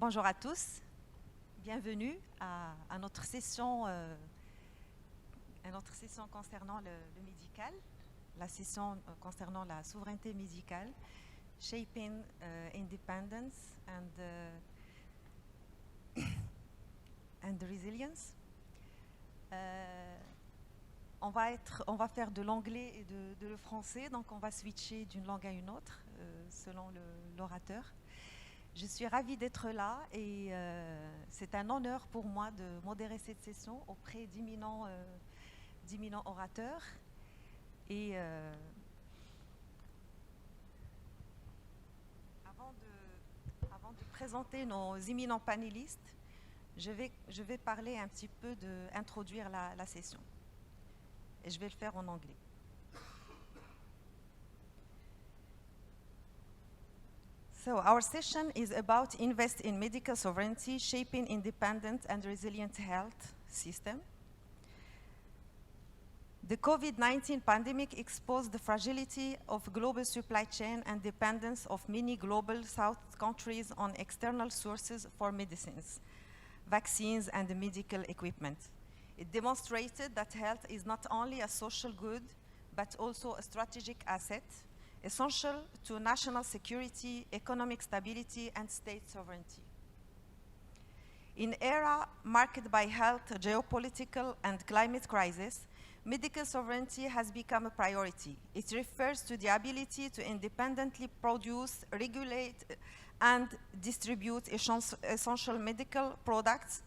Bonjour à tous, bienvenue à notre session concernant le médical, la session concernant la souveraineté médicale, Shaping Independence and Resilience. On va faire de l'anglais et de le français, donc on va switcher d'une langue à une autre selon l'orateur. Je suis ravie d'être là et c'est un honneur pour moi de modérer cette session auprès d'imminents orateurs. Et avant de présenter nos éminents panélistes, je vais parler un petit peu introduire la session. Et je vais le faire en anglais. So our session is about invest in medical sovereignty, shaping independent and resilient health system. The COVID-19 pandemic exposed the fragility of global supply chain and dependence of many global South countries on external sources for medicines, vaccines, and medical equipment. It demonstrated that health is not only a social good, but also a strategic asset, essential to national security, economic stability, and state sovereignty. In an era marked by health, geopolitical, and climate crisis, medical sovereignty has become a priority. It refers to the ability to independently produce, regulate, and distribute essential medical products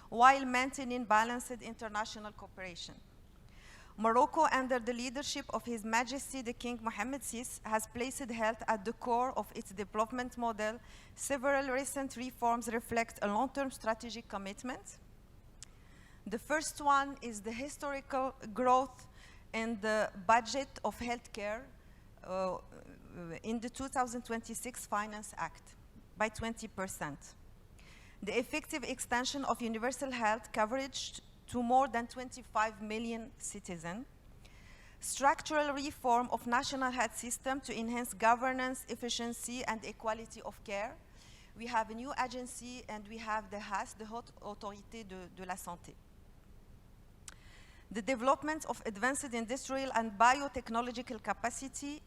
while maintaining balanced international cooperation. Morocco, under the leadership of His Majesty the King Mohammed VI, has placed health at the core of its development model. Several recent reforms reflect a long-term strategic commitment. The first one is the historical growth in the budget of healthcare in the 2026 Finance Act by 20%. The effective extension of universal health coverage to more than 25 million citizens. Structural reform of national health system to enhance governance, efficiency, and equality of care. We have a new agency and we have the HAS, the Haute Autorité de la Santé. The development of advanced industrial and biotechnological capacity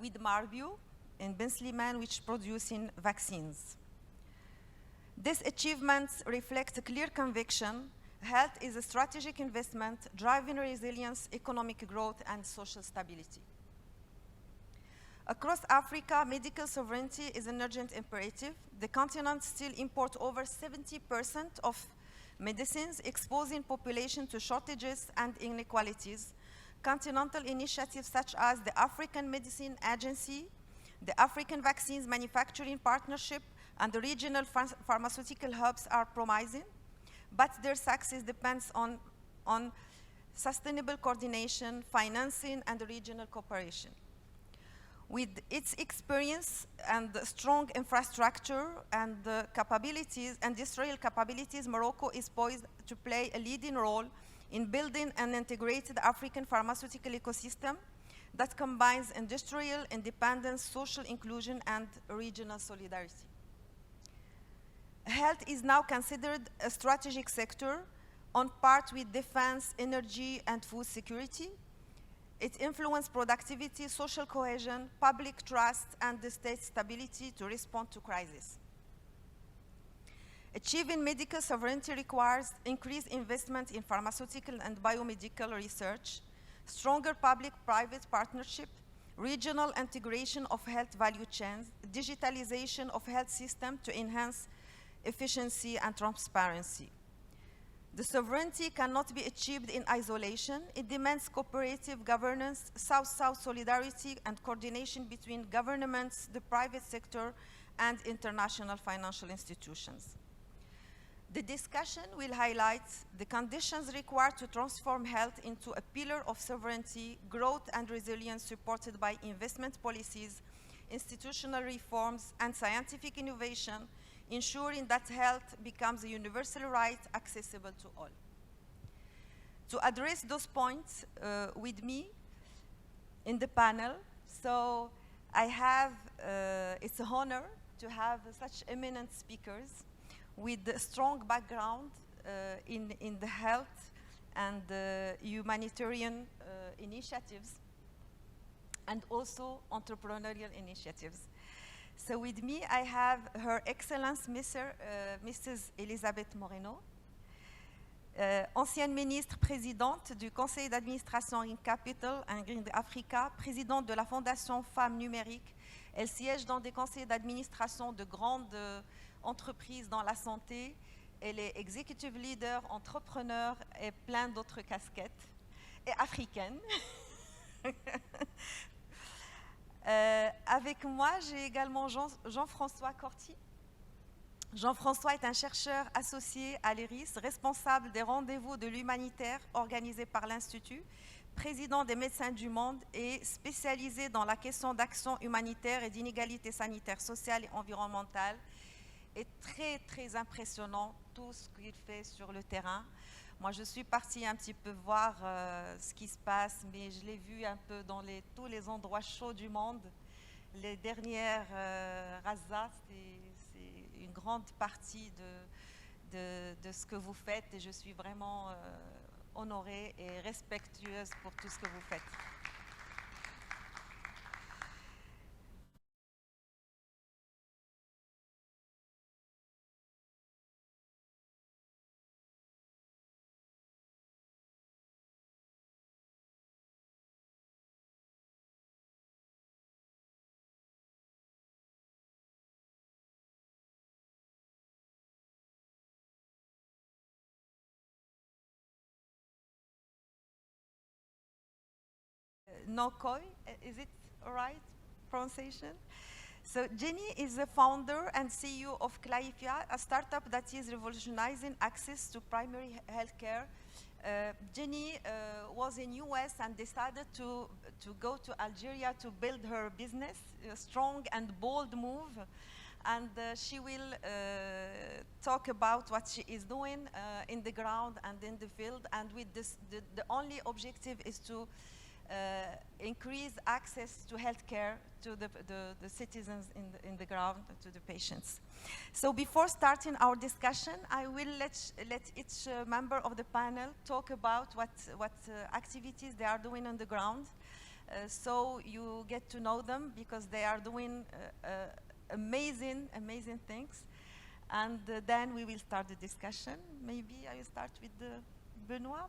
with Marview in Ben Sliman, which producing vaccines. These achievements reflect a clear conviction. Health is a strategic investment, driving resilience, economic growth, and social stability. Across Africa, medical sovereignty is an urgent imperative. The continent still imports over 70% of medicines, exposing population to shortages and inequalities. Continental initiatives such as the African Medicine Agency, the African Vaccines Manufacturing Partnership, and the regional pharmaceutical hubs are promising, but their success depends on sustainable coordination, financing, and regional cooperation. With its experience and strong infrastructure and capabilities, industrial capabilities, Morocco is poised to play a leading role in building an integrated African pharmaceutical ecosystem that combines industrial independence, social inclusion, and regional solidarity. Health is now considered a strategic sector on par with defense, energy, and food security. It influences productivity, social cohesion, public trust, and the state stability to respond to crisis. Achieving medical sovereignty requires increased investment in pharmaceutical and biomedical research, stronger public-private partnership, regional integration of health value chains, digitalization of health systems to enhance efficiency and transparency. The sovereignty cannot be achieved in isolation. It demands cooperative governance, South-South solidarity, and coordination between governments, the private sector, and international financial institutions. The discussion will highlight the conditions required to transform health into a pillar of sovereignty, growth, and resilience supported by investment policies, institutional reforms, and scientific innovation, ensuring that health becomes a universal right accessible to all. To address those points with me in the panel, so I have, it's an honor to have such eminent speakers with a strong background in the health and humanitarian initiatives, and also entrepreneurial initiatives. So with me, I have Her Excellence Mrs. Elisabeth Moreno, ancienne ministre présidente du conseil d'administration in Capital and Green Africa, présidente de la Fondation Femmes Numériques. Elle siège dans des conseils d'administration de grandes entreprises dans la santé. Elle est executive leader, entrepreneur et plein d'autres casquettes, et africaine. Avec moi, j'ai également Jean-François Corti. Jean-François est un chercheur associé à l'IRIS, responsable des rendez-vous de l'humanitaire organisés par l'Institut, président des Médecins du Monde et spécialisé dans la question d'action humanitaire et d'inégalité sanitaire, sociale et environnementale. Et très, très impressionnant tout ce qu'il fait sur le terrain. Moi, je suis partie un petit peu voir ce qui se passe, mais je l'ai vu un peu dans tous les endroits chauds du monde. Les dernières Raza, c'est une grande partie de ce que vous faites et je suis vraiment honorée et respectueuse pour tout ce que vous faites. Nokoi, is it right pronunciation? So Jenny is the founder and CEO of Claifia, a startup that is revolutionizing access to primary health care. Jenny was in US and decided to go to Algeria to build her business, a strong and bold move. And she will talk about what she is doing in the ground and in the field. And with this, the only objective is to increase access to healthcare to the citizens in the ground, to the patients. So before starting our discussion, I will let each member of the panel talk about what activities they are doing on the ground. So you get to know them because they are doing amazing things. And then we will start the discussion. Maybe I will start with Benoît,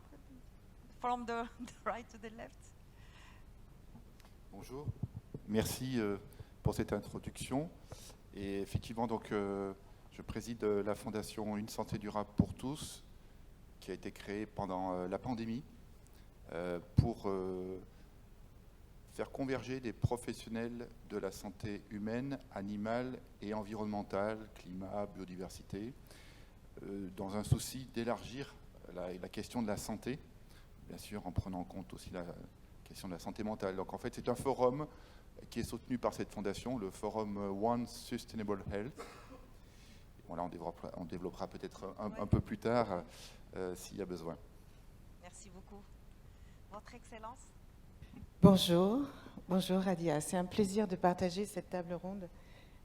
from the right to the left. Bonjour, merci pour cette introduction. Et effectivement, donc, je préside la fondation Une santé durable pour tous, qui a été créée pendant la pandémie pour faire converger des professionnels de la santé humaine, animale et environnementale, climat, biodiversité, dans un souci d'élargir la question de la santé, bien sûr en prenant en compte aussi la question de la santé mentale. Donc en fait, c'est un forum qui est soutenu par cette fondation, le forum One Sustainable Health. Voilà, on développera peut-être un peu plus tard s'il y a besoin. Merci beaucoup. Votre Excellence. Bonjour, bonjour Radia. C'est un plaisir de partager cette table ronde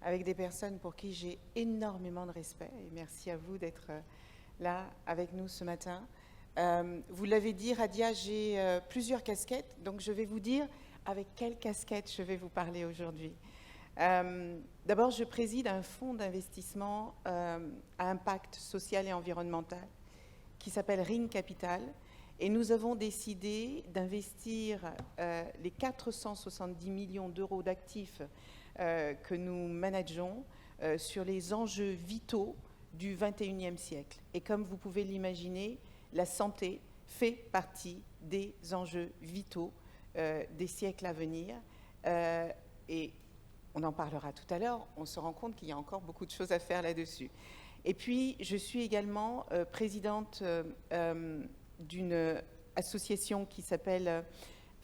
avec des personnes pour qui j'ai énormément de respect. Et merci à vous d'être là avec nous ce matin. Vous l'avez dit, Radia, j'ai plusieurs casquettes, donc je vais vous dire avec quelle casquette je vais vous parler aujourd'hui. D'abord, je préside un fonds d'investissement à impact social et environnemental qui s'appelle Ring Capital, et nous avons décidé d'investir les 470 millions d'euros d'actifs que nous manageons sur les enjeux vitaux du 21e siècle. Et comme vous pouvez l'imaginer, la santé fait partie des enjeux vitaux des siècles à venir. Et on en parlera tout à l'heure, on se rend compte qu'il y a encore beaucoup de choses à faire là-dessus. Et puis, je suis également présidente d'une association qui s'appelle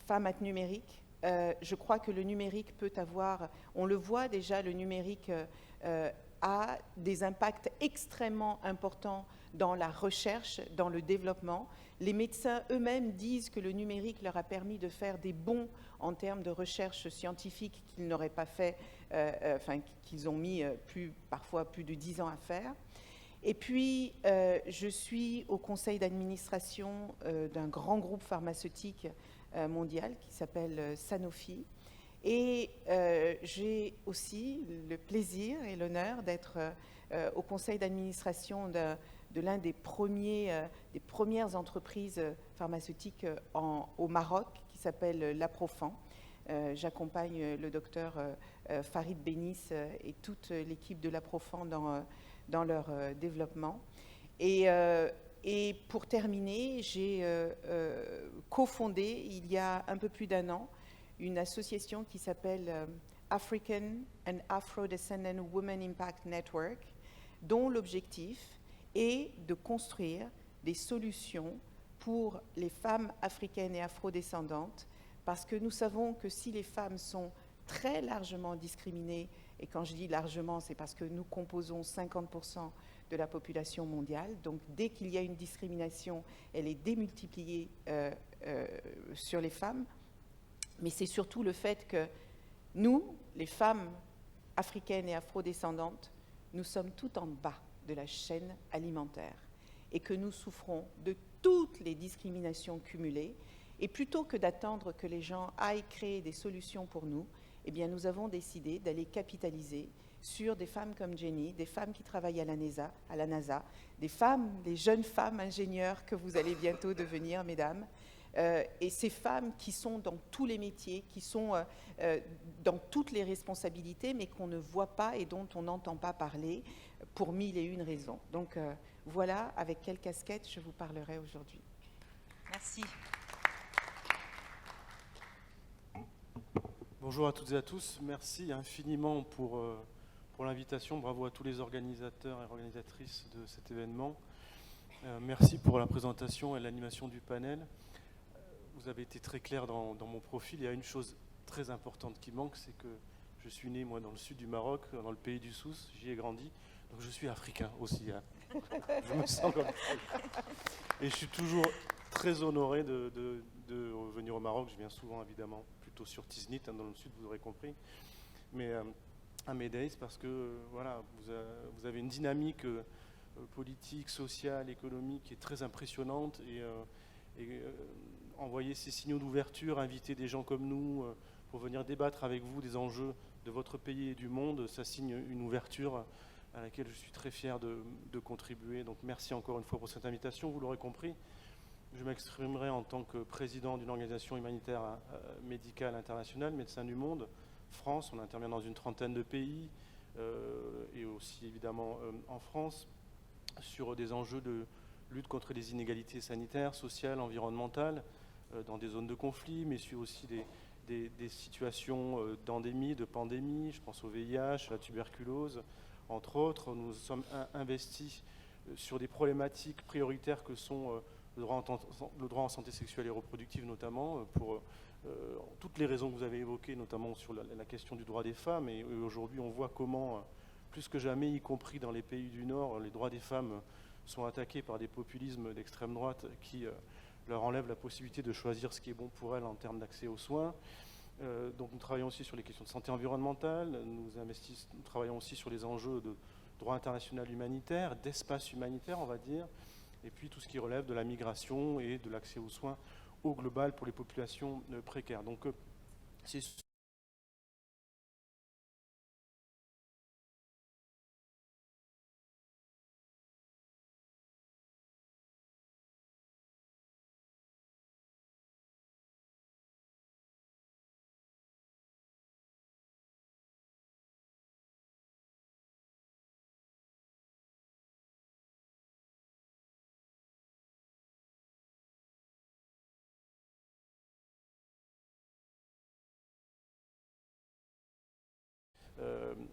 Femmes Numériques. Je crois que le numérique peut avoir, on le voit déjà, le numérique a des impacts extrêmement importants dans la recherche, dans le développement. Les médecins eux-mêmes disent que le numérique leur a permis de faire des bonds en termes de recherche scientifique qu'ils n'auraient pas fait, qu'ils ont mis parfois plus de 10 ans à faire. Et puis, je suis au conseil d'administration d'un grand groupe pharmaceutique mondial qui s'appelle Sanofi. Et j'ai aussi le plaisir et l'honneur d'être au conseil d'administration de l'un des premières entreprises pharmaceutiques au Maroc, qui s'appelle l'Aprofan. J'accompagne le docteur Farid Benis et toute l'équipe de l'Aprofan dans leur développement. Et pour terminer, j'ai cofondé, il y a un peu plus d'1 an, une association qui s'appelle African and Afro-Descendant Women Impact Network, dont l'objectif est de construire des solutions pour les femmes africaines et afrodescendantes, parce que nous savons que si les femmes sont très largement discriminées, et quand je dis largement, c'est parce que nous composons 50% de la population mondiale, donc dès qu'il y a une discrimination, elle est démultipliée sur les femmes, mais c'est surtout le fait que nous, les femmes africaines et afrodescendantes, nous sommes tout en bas de la chaîne alimentaire et que nous souffrons de toutes les discriminations cumulées. Et plutôt que d'attendre que les gens aillent créer des solutions pour nous, eh bien, nous avons décidé d'aller capitaliser sur des femmes comme Jenny, des femmes qui travaillent à la NASA, des femmes, des jeunes femmes ingénieures que vous allez bientôt devenir, mesdames, et ces femmes qui sont dans tous les métiers, qui sont dans toutes les responsabilités, mais qu'on ne voit pas et dont on n'entend pas parler pour 1001 raisons. Donc voilà avec quelle casquette je vous parlerai aujourd'hui. Merci. Bonjour à toutes et à tous. Merci infiniment pour l'invitation. Bravo à tous les organisateurs et organisatrices de cet événement. Merci pour la présentation et l'animation du panel. Vous avez été très clair dans mon profil. Il y a une chose très importante qui manque, c'est que je suis né, moi, dans le sud du Maroc, dans le pays du Souss. J'y ai grandi. Donc je suis africain aussi. Hein. Je me sens comme ça. Et je suis toujours très honoré de revenir au Maroc. Je viens souvent, évidemment, plutôt sur Tiznit, hein, dans le sud, vous aurez compris. Mais à Médès, parce que voilà, vous avez une dynamique politique, sociale, économique qui est très impressionnante. Et envoyer ces signaux d'ouverture, inviter des gens comme nous pour venir débattre avec vous des enjeux de votre pays et du monde, ça signe une ouverture à laquelle je suis très fier de contribuer. Donc merci encore une fois pour cette invitation. Vous l'aurez compris, je m'exprimerai en tant que président d'une organisation humanitaire médicale internationale, Médecins du Monde, France. On intervient dans une 30aine de pays et aussi évidemment en France sur des enjeux de lutte contre les inégalités sanitaires, sociales, environnementales, dans des zones de conflit, mais sur aussi des situations d'endémie, de pandémie. Je pense au VIH, à la tuberculose, entre autres. Nous sommes investis sur des problématiques prioritaires que sont le droit en santé sexuelle et reproductive, notamment, pour toutes les raisons que vous avez évoquées, notamment sur la question du droit des femmes. Et aujourd'hui, on voit comment, plus que jamais, y compris dans les pays du Nord, les droits des femmes sont attaqués par des populismes d'extrême droite qui leur enlèvent la possibilité de choisir ce qui est bon pour elles en termes d'accès aux soins. Donc nous travaillons aussi sur les questions de santé environnementale, nous travaillons aussi sur les enjeux de droit international humanitaire, d'espace humanitaire, on va dire, et puis tout ce qui relève de la migration et de l'accès aux soins au global pour les populations précaires. Donc c'est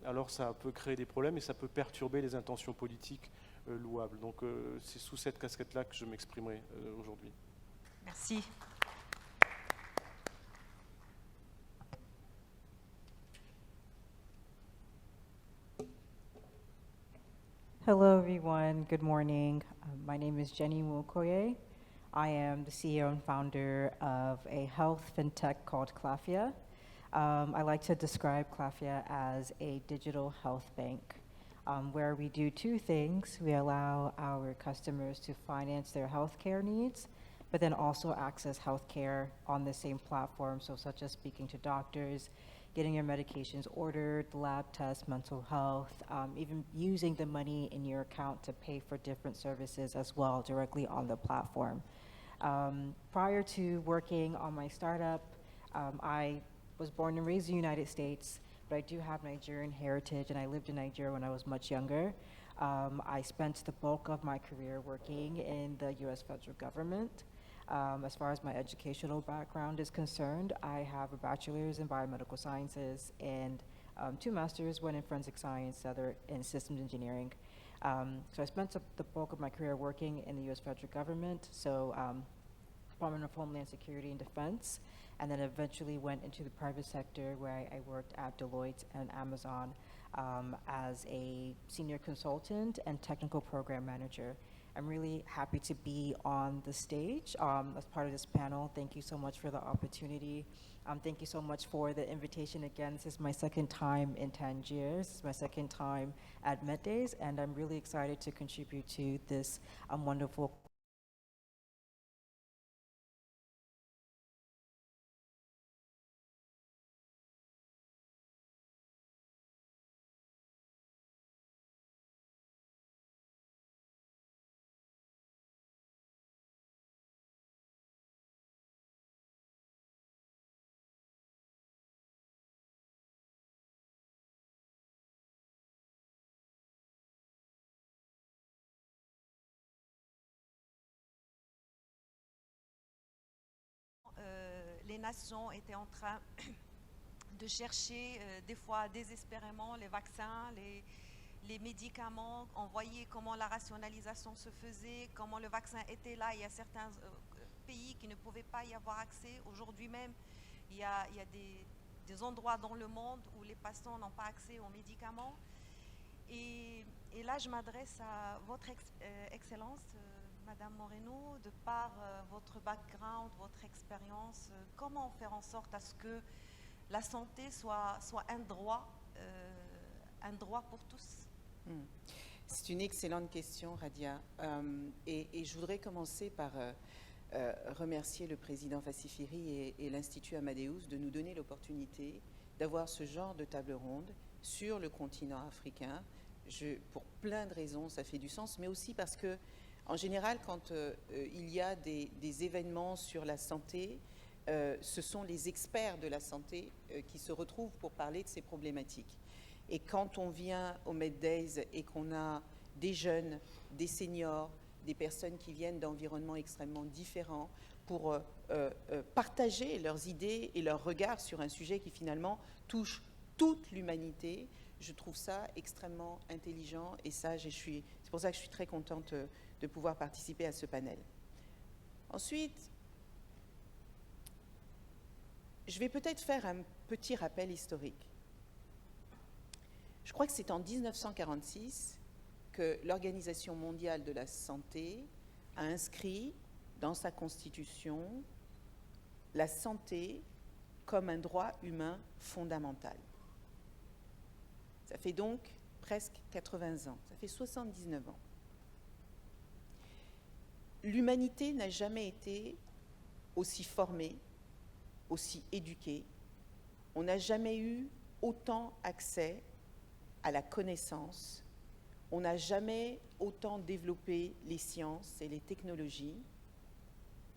alors ça peut créer des problèmes et ça peut perturber les intentions politiques louables. Donc c'est sous cette casquette-là que je m'exprimerai aujourd'hui. Merci. Hello, everyone. Good morning. My name is Jenny Mukoye. I am the CEO and founder of a health fintech called Clafia. I like to describe Clafia as a digital health bank, where we do two things. We allow our customers to finance their healthcare needs, but then also access healthcare on the same platform, so such as speaking to doctors, getting your medications ordered, lab tests, mental health, even using the money in your account to pay for different services as well directly on the platform. Prior to working on my startup, I was born and raised in the United States, but I do have Nigerian heritage, and I lived in Nigeria when I was much younger. I spent the bulk of my career working in the US federal government. As far as my educational background is concerned, I have a bachelor's in biomedical sciences and 2 masters, one in forensic science, the other in systems engineering. So I spent the bulk of my career working in the US federal government, so Department of Homeland Security and Defense, and then eventually went into the private sector where I worked at Deloitte and Amazon as a senior consultant and technical program manager. I'm really happy to be on the stage as part of this panel. Thank you so much for the opportunity. Thank you so much for the invitation again. This is my second time in Tangier. This is my second time at MedDays, and I'm really excited to contribute to this wonderful Les nations étaient en train de chercher des fois désespérément les vaccins, les médicaments. On voyait comment la rationalisation se faisait, comment le vaccin était là. Il y a certains pays qui ne pouvaient pas y avoir accès. Aujourd'hui même, il y a des endroits dans le monde où les patients n'ont pas accès aux médicaments. Et là, je m'adresse à votre Excellence, Madame Moreno, de par votre background, votre expérience, comment faire en sorte à ce que la santé soit un droit pour tous? C'est une excellente question, Radia. Et je voudrais commencer par remercier le président Fassifiri et l'Institut Amadeus de nous donner l'opportunité d'avoir ce genre de table ronde sur le continent africain. Pour plein de raisons, ça fait du sens, mais aussi parce que, en général, quand il y a des événements sur la santé, ce sont les experts de la santé qui se retrouvent pour parler de ces problématiques. Et quand on vient au MedDays et qu'on a des jeunes, des seniors, des personnes qui viennent d'environnements extrêmement différents pour partager leurs idées et leurs regards sur un sujet qui finalement touche toute l'humanité, je trouve ça extrêmement intelligent et sage, et c'est pour ça que je suis très contente de pouvoir participer à ce panel. Ensuite, je vais peut-être faire un petit rappel historique. Je crois que c'est en 1946 que l'Organisation mondiale de la santé a inscrit dans sa constitution la santé comme un droit humain fondamental. Ça fait donc presque 80 ans, ça fait 79 ans. L'humanité n'a jamais été aussi formée, aussi éduquée. On n'a jamais eu autant accès à la connaissance. On n'a jamais autant développé les sciences et les technologies.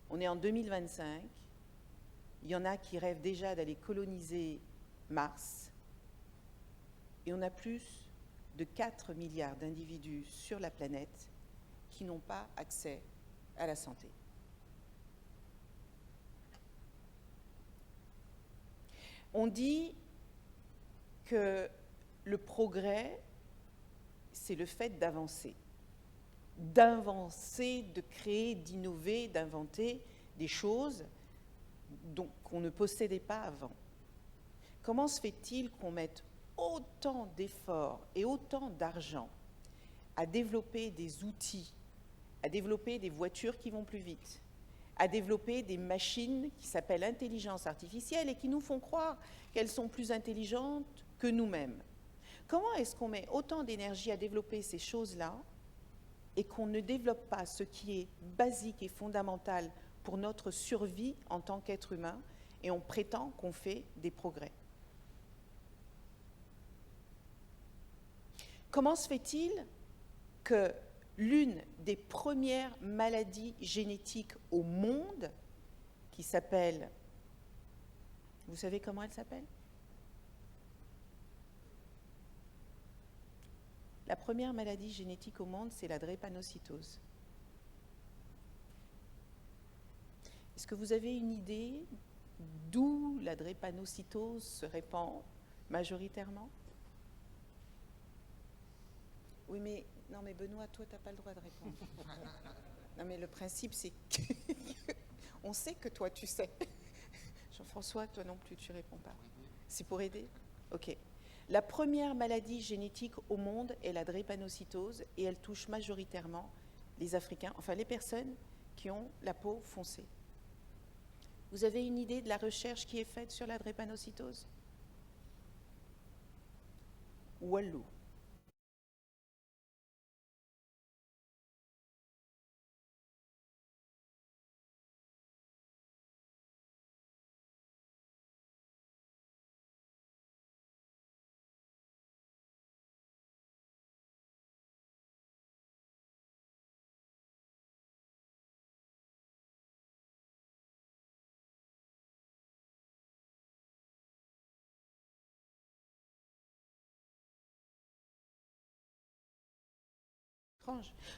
On est en 2025. Il y en a qui rêvent déjà d'aller coloniser Mars. Et on a plus de 4 milliards d'individus sur la planète qui n'ont pas accès à la santé. On dit que le progrès, c'est le fait d'avancer, de créer, d'innover, d'inventer des choses qu'on ne possédait pas avant. Comment se fait-il qu'on mette autant d'efforts et autant d'argent à développer des outils, à développer des voitures qui vont plus vite, à développer des machines qui s'appellent intelligence artificielle et qui nous font croire qu'elles sont plus intelligentes que nous-mêmes. Comment est-ce qu'on met autant d'énergie à développer ces choses-là et qu'on ne développe pas ce qui est basique et fondamental pour notre survie en tant qu'être humain, et on prétend qu'on fait des progrès? Comment se fait-il que l'une des premières maladies génétiques au monde, qui s'appelle... Vous savez comment elle s'appelle? La première maladie génétique au monde, c'est la drépanocytose. Est-ce que vous avez une idée d'où la drépanocytose se répand majoritairement? Oui, mais non, mais Benoît, toi, tu n'as pas le droit de répondre. Non, mais le principe, c'est qu'on sait que toi, tu sais. Jean-François, toi non plus, tu ne réponds pas. C'est pour aider? Ok. La première maladie génétique au monde est la drépanocytose et elle touche majoritairement les Africains, enfin les personnes qui ont la peau foncée. Vous avez une idée de la recherche qui est faite sur la drépanocytose? Wallou.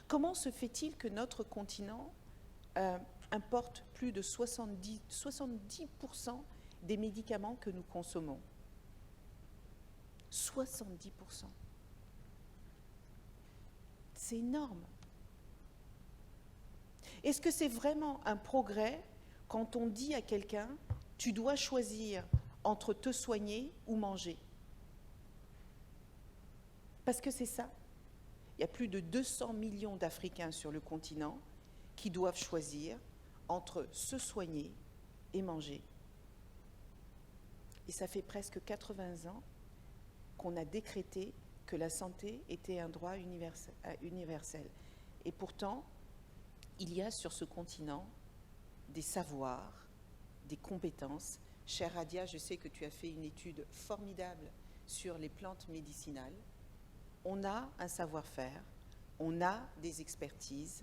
Comment se fait-il que notre continent importe plus de 70% des médicaments que nous consommons? 70%. C'est énorme. Est-ce que c'est vraiment un progrès quand on dit à quelqu'un « tu dois choisir entre te soigner ou manger » ? Parce que c'est ça. Il y a plus de 200 millions d'Africains sur le continent qui doivent choisir entre se soigner et manger. Et ça fait presque 80 ans qu'on a décrété que la santé était un droit universel. Et pourtant, il y a sur ce continent des savoirs, des compétences. Chère Radia, je sais que tu as fait une étude formidable sur les plantes médicinales. On a un savoir-faire, on a des expertises,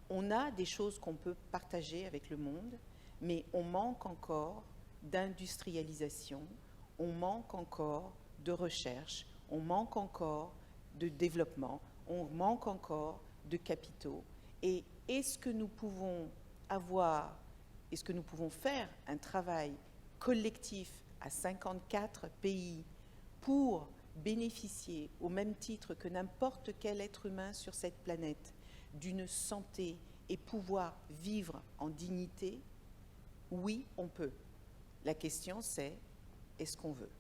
on a des choses qu'on peut partager avec le monde, mais on manque encore d'industrialisation, on manque encore de recherche, on manque encore de développement, on manque encore de capitaux. Et est-ce que nous pouvons faire un travail collectif à 54 pays pour bénéficier, au même titre que n'importe quel être humain sur cette planète, d'une santé et pouvoir vivre en dignité? Oui, on peut. La question, c'est est-ce qu'on veut?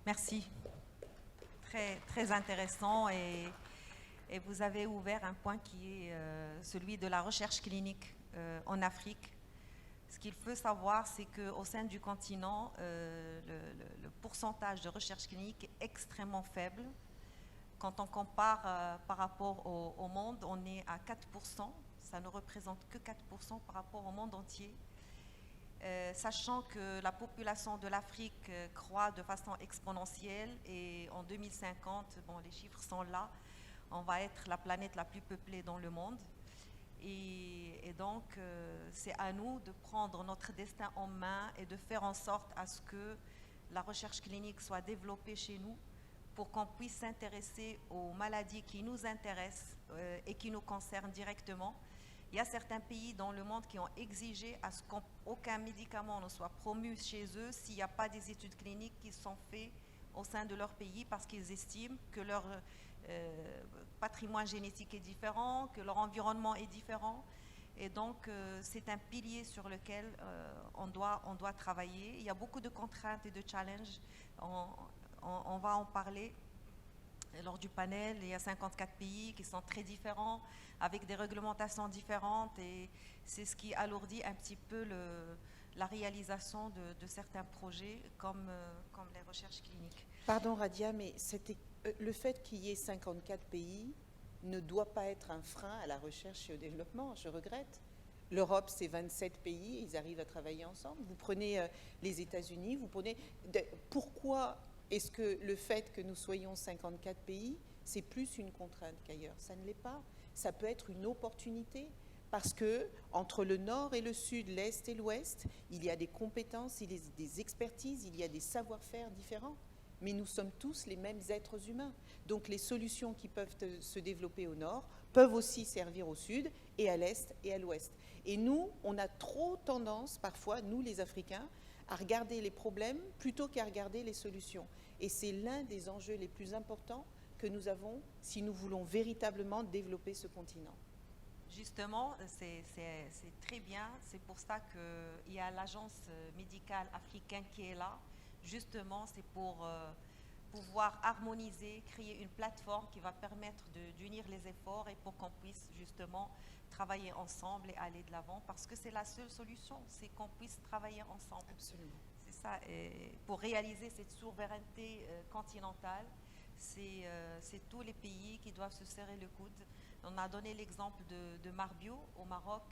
Merci. Très, très intéressant et vous avez ouvert un point qui est celui de la recherche clinique en Afrique. Ce qu'il faut savoir, c'est qu'au sein du continent, le pourcentage de recherche clinique est extrêmement faible. Quand on compare par rapport au monde, on est à 4%. Ça ne représente que 4% par rapport au monde entier. Sachant que la population de l'Afrique croît de façon exponentielle et en 2050, bon, les chiffres sont là, on va être la planète la plus peuplée dans le monde. Et donc, c'est à nous de prendre notre destin en main et de faire en sorte à ce que la recherche clinique soit développée chez nous pour qu'on puisse s'intéresser aux maladies qui nous intéressent et qui nous concernent directement. Il y a certains pays dans le monde qui ont exigé à ce qu'aucun médicament ne soit promu chez eux s'il n'y a pas des études cliniques qui sont faites au sein de leur pays parce qu'ils estiment que leur patrimoine génétique est différent, que leur environnement est différent. Et donc, c'est un pilier sur lequel on doit travailler. Il y a beaucoup de contraintes et de challenges. On va en parler. Et lors du panel, il y a 54 pays qui sont très différents, avec des réglementations différentes, et c'est ce qui alourdit un petit peu la réalisation de certains projets, comme les recherches cliniques. Pardon Radia, mais le fait qu'il y ait 54 pays ne doit pas être un frein à la recherche et au développement, je regrette. L'Europe, c'est 27 pays, ils arrivent à travailler ensemble. Vous prenez les États-Unis, pourquoi est-ce que le fait que nous soyons 54 pays, c'est plus une contrainte qu'ailleurs? Ça ne l'est pas. Ça peut être une opportunité, parce que entre le nord et le sud, l'est et l'ouest, il y a des compétences, il y a des expertises, il y a des savoir-faire différents. Mais nous sommes tous les mêmes êtres humains. Donc les solutions qui peuvent se développer au nord peuvent aussi servir au sud et à l'est et à l'ouest. Et nous, on a trop tendance, parfois, nous les Africains, à regarder les problèmes plutôt qu'à regarder les solutions. Et c'est l'un des enjeux les plus importants que nous avons si nous voulons véritablement développer ce continent. Justement, c'est très bien. C'est pour ça qu'il y a l'agence médicale africaine qui est là. Justement, c'est pour pouvoir harmoniser, créer une plateforme qui va permettre d'unir les efforts et pour qu'on puisse justement travailler ensemble et aller de l'avant, parce que c'est la seule solution, c'est qu'on puisse travailler ensemble. Absolument. C'est ça, et pour réaliser cette souveraineté continentale, c'est tous les pays qui doivent se serrer le coude. On a donné l'exemple de Marbio au Maroc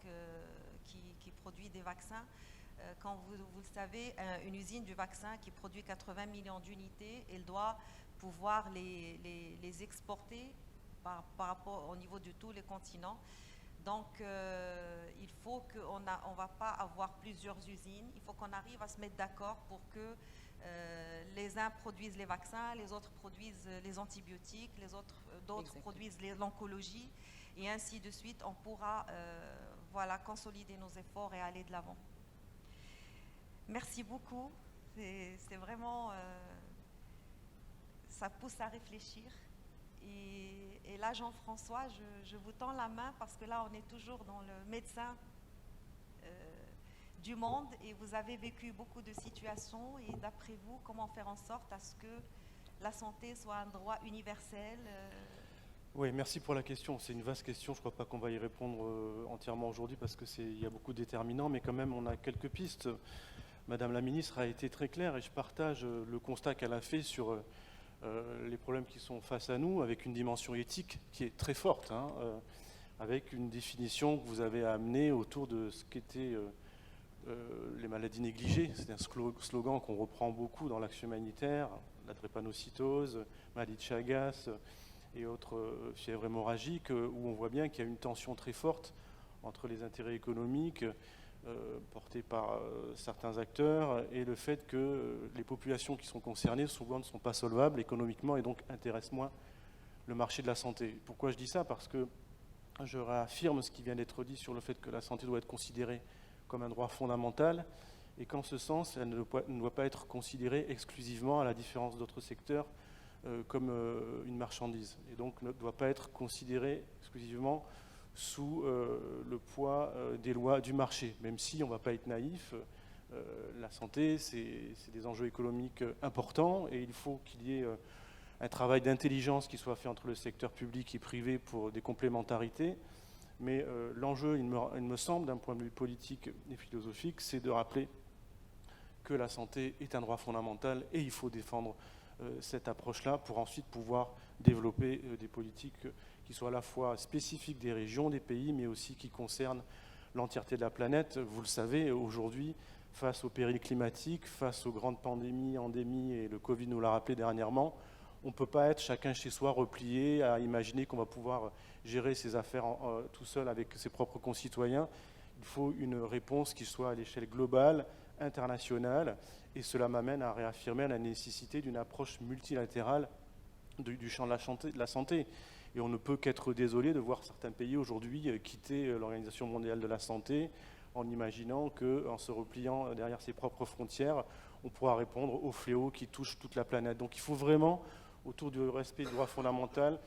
qui produit des vaccins. Quand vous le savez, une usine du vaccin qui produit 80 millions d'unités, elle doit pouvoir les exporter par rapport au niveau de tous les continents. Donc, il faut qu'on ne va pas avoir plusieurs usines. Il faut qu'on arrive à se mettre d'accord pour que les uns produisent les vaccins, les autres produisent les antibiotiques, d'autres produisent l'oncologie, et ainsi de suite. On pourra consolider nos efforts et aller de l'avant. Merci beaucoup. C'est vraiment... ça pousse à réfléchir. Et là, Jean-François, je vous tends la main parce que là, on est toujours dans le médecin du monde et vous avez vécu beaucoup de situations. Et d'après vous, comment faire en sorte à ce que la santé soit un droit universel Oui, merci pour la question. C'est une vaste question. Je ne crois pas qu'on va y répondre entièrement aujourd'hui parce qu'il y a beaucoup de déterminants, mais quand même, on a quelques pistes. Madame la ministre a été très claire et je partage le constat qu'elle a fait sur les problèmes qui sont face à nous, avec une dimension éthique qui est très forte, avec une définition que vous avez amenée autour de ce qu'étaient les maladies négligées. C'est un slogan qu'on reprend beaucoup dans l'action humanitaire, la drépanocytose, maladie de Chagas et autres fièvres hémorragiques, où on voit bien qu'il y a une tension très forte entre les intérêts économiques portés par certains acteurs et le fait que les populations qui sont concernées souvent ne sont pas solvables économiquement et donc intéressent moins le marché de la santé. Pourquoi je dis ça? Parce que je réaffirme ce qui vient d'être dit sur le fait que la santé doit être considérée comme un droit fondamental et qu'en ce sens, elle ne doit pas être considérée exclusivement, à la différence d'autres secteurs, comme une marchandise et donc ne doit pas être considérée exclusivement sous le poids des lois du marché, même si on ne va pas être naïf, la santé, c'est des enjeux économiques importants et il faut qu'il y ait un travail d'intelligence qui soit fait entre le secteur public et privé pour des complémentarités. Mais l'enjeu, il me semble, d'un point de vue politique et philosophique, c'est de rappeler que la santé est un droit fondamental et il faut défendre cette approche-là pour ensuite pouvoir développer des politiques qui soient à la fois spécifiques des régions, des pays, mais aussi qui concernent l'entièreté de la planète. Vous le savez, aujourd'hui, face aux périls climatiques, face aux grandes pandémies, endémies, et le Covid nous l'a rappelé dernièrement, on ne peut pas être chacun chez soi replié à imaginer qu'on va pouvoir gérer ses affaires tout seul avec ses propres concitoyens. Il faut une réponse qui soit à l'échelle globale, internationale, et cela m'amène à réaffirmer la nécessité d'une approche multilatérale du champ de la santé. Et on ne peut qu'être désolé de voir certains pays aujourd'hui quitter l'Organisation mondiale de la santé en imaginant qu'en se repliant derrière ses propres frontières, on pourra répondre aux fléaux qui touchent toute la planète. Donc il faut vraiment, autour du respect du droit fondamental,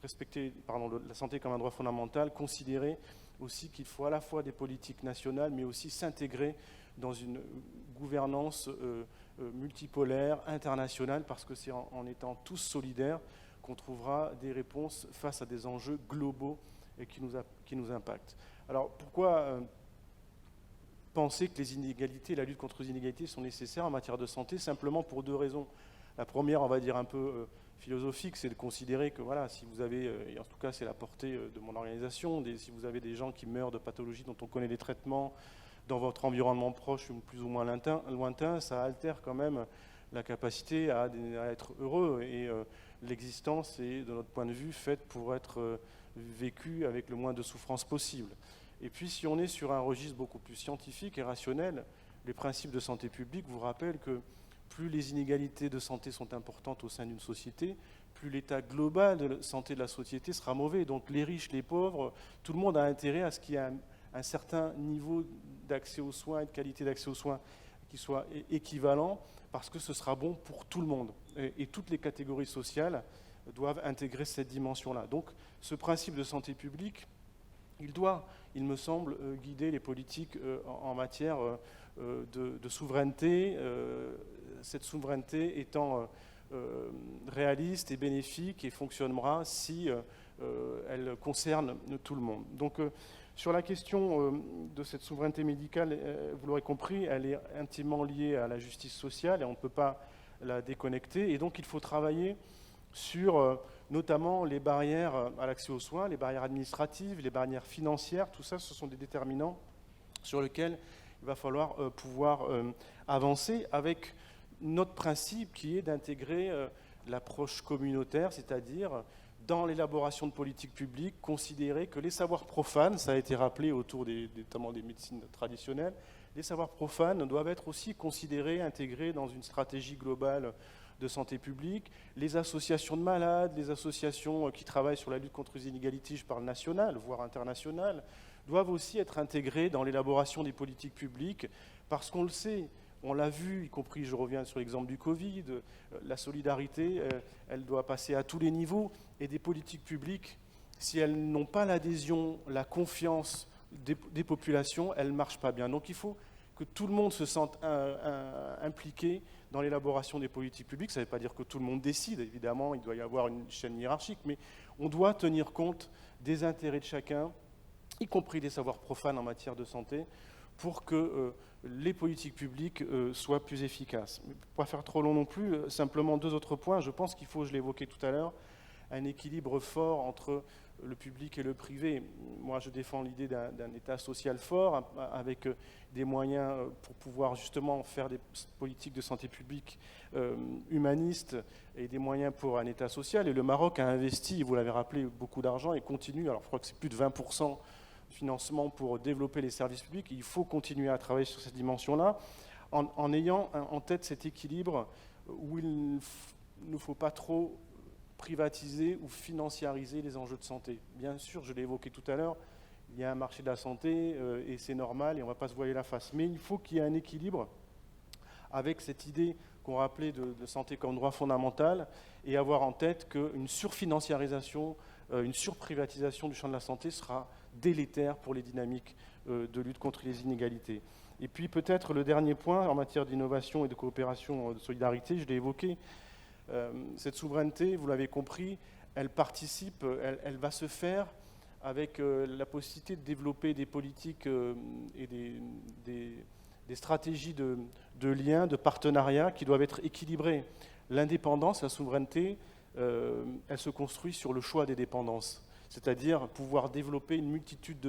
respecter la santé comme un droit fondamental, considérer aussi qu'il faut à la fois des politiques nationales, mais aussi s'intégrer dans une gouvernance multipolaire, internationale, parce que c'est en étant tous solidaires qu'on trouvera des réponses face à des enjeux globaux et qui nous impactent. Alors pourquoi penser que les inégalités, la lutte contre les inégalités sont nécessaires en matière de santé? Simplement pour deux raisons. La première, on va dire un peu philosophique, c'est de considérer que voilà, si vous avez, et en tout cas c'est la portée de mon organisation, si vous avez des gens qui meurent de pathologies dont on connaît les traitements dans votre environnement proche ou plus ou moins lointain, ça altère quand même la capacité à être heureux. Et l'existence est, de notre point de vue, faite pour être vécue avec le moins de souffrance possible. Et puis si on est sur un registre beaucoup plus scientifique et rationnel, les principes de santé publique vous rappellent que plus les inégalités de santé sont importantes au sein d'une société, plus l'état global de la santé de la société sera mauvais. Donc les riches, les pauvres, tout le monde a intérêt à ce qu'il y ait un certain niveau d'accès aux soins et de qualité d'accès aux soins qui soit équivalent, parce que ce sera bon pour tout le monde. Et toutes les catégories sociales doivent intégrer cette dimension-là. Donc ce principe de santé publique, il doit, il me semble, guider les politiques en matière de souveraineté, cette souveraineté étant réaliste et bénéfique et fonctionnera si elle concerne tout le monde. Donc sur la question de cette souveraineté médicale, vous l'aurez compris, elle est intimement liée à la justice sociale et on ne peut pas la déconnecter. Et donc il faut travailler sur notamment les barrières à l'accès aux soins, les barrières administratives, les barrières financières. Tout ça, ce sont des déterminants sur lesquels il va falloir pouvoir avancer avec notre principe qui est d'intégrer l'approche communautaire, c'est-à-dire dans l'élaboration de politiques publiques, considérer que les savoirs profanes, ça a été rappelé autour notamment des médecines traditionnelles, les savoirs profanes doivent être aussi considérés, intégrés dans une stratégie globale de santé publique. Les associations de malades, les associations qui travaillent sur la lutte contre les inégalités, je parle nationales, voire internationales, doivent aussi être intégrées dans l'élaboration des politiques publiques, parce qu'on le sait, on l'a vu, y compris, je reviens sur l'exemple du Covid, la solidarité, elle doit passer à tous les niveaux, et des politiques publiques, si elles n'ont pas l'adhésion, la confiance des populations, elles ne marchent pas bien. Donc il faut que tout le monde se sente impliqué dans l'élaboration des politiques publiques. Ça ne veut pas dire que tout le monde décide, évidemment, il doit y avoir une chaîne hiérarchique, mais on doit tenir compte des intérêts de chacun, y compris des savoirs profanes en matière de santé, pour que les politiques publiques soient plus efficaces. Pour ne pas faire trop long non plus, simplement deux autres points. Je pense qu'il faut, je l'évoquais tout à l'heure, un équilibre fort entre le public et le privé. Moi, je défends l'idée d'un État social fort, avec des moyens pour pouvoir justement faire des politiques de santé publique humanistes et des moyens pour un État social. Et le Maroc a investi, vous l'avez rappelé, beaucoup d'argent et continue, alors je crois que c'est plus de 20% de financement pour développer les services publics. Il faut continuer à travailler sur cette dimension-là, en ayant en tête cet équilibre où il ne faut pas trop privatiser ou financiariser les enjeux de santé. Bien sûr, je l'ai évoqué tout à l'heure, il y a un marché de la santé et c'est normal et on ne va pas se voiler la face. Mais il faut qu'il y ait un équilibre avec cette idée qu'on rappelait de santé comme droit fondamental et avoir en tête qu'une surfinanciarisation, une surprivatisation du champ de la santé sera délétère pour les dynamiques de lutte contre les inégalités. Et puis peut-être le dernier point en matière d'innovation et de coopération, de solidarité, je l'ai évoqué, cette souveraineté, vous l'avez compris, elle participe, elle va se faire avec la possibilité de développer des politiques et des stratégies de liens, de partenariats qui doivent être équilibrées. L'indépendance, la souveraineté, elle se construit sur le choix des dépendances, c'est-à-dire pouvoir développer une multitude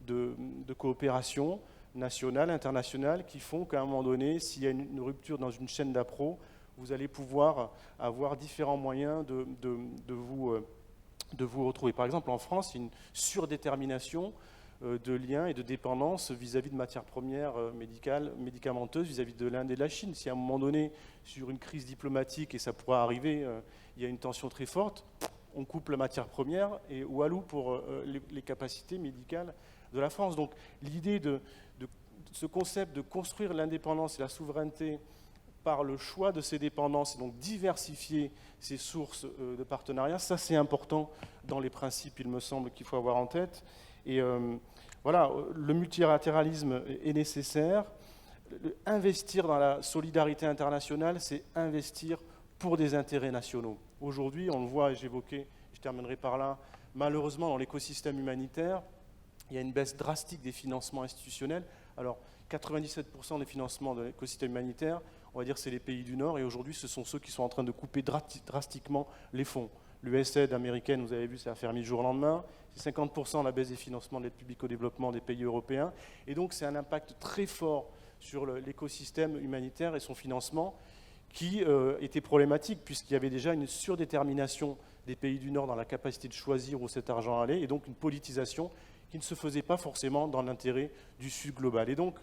de coopérations nationales, internationales, qui font qu'à un moment donné, s'il y a une rupture dans une chaîne d'appro, vous allez pouvoir avoir différents moyens de vous retrouver. Par exemple, en France, il y a une surdétermination de liens et de dépendance vis-à-vis de matières premières médicamenteuses, vis-à-vis de l'Inde et de la Chine. Si à un moment donné, sur une crise diplomatique, et ça pourra arriver, il y a une tension très forte, on coupe la matière première et walou pour les capacités médicales de la France. Donc l'idée de ce concept de construire l'indépendance et la souveraineté par le choix de ces dépendances, et donc diversifier ces sources de partenariat, ça c'est important dans les principes, il me semble, qu'il faut avoir en tête. Et voilà, le multilatéralisme est nécessaire, investir dans la solidarité internationale, c'est investir pour des intérêts nationaux. Aujourd'hui, on le voit, et j'évoquais, je terminerai par là, malheureusement, dans l'écosystème humanitaire, il y a une baisse drastique des financements institutionnels. Alors, 97% des financements de l'écosystème humanitaire, on va dire c'est les pays du Nord, et aujourd'hui, ce sont ceux qui sont en train de couper drastiquement les fonds. L'USAID américaine, vous avez vu, ça a fermé du jour au lendemain. C'est 50% la baisse des financements de l'aide publique au développement des pays européens. Et donc, c'est un impact très fort sur l'écosystème humanitaire et son financement qui était problématique, puisqu'il y avait déjà une surdétermination des pays du Nord dans la capacité de choisir où cet argent allait, et donc une politisation qui ne se faisait pas forcément dans l'intérêt du Sud global. Et donc,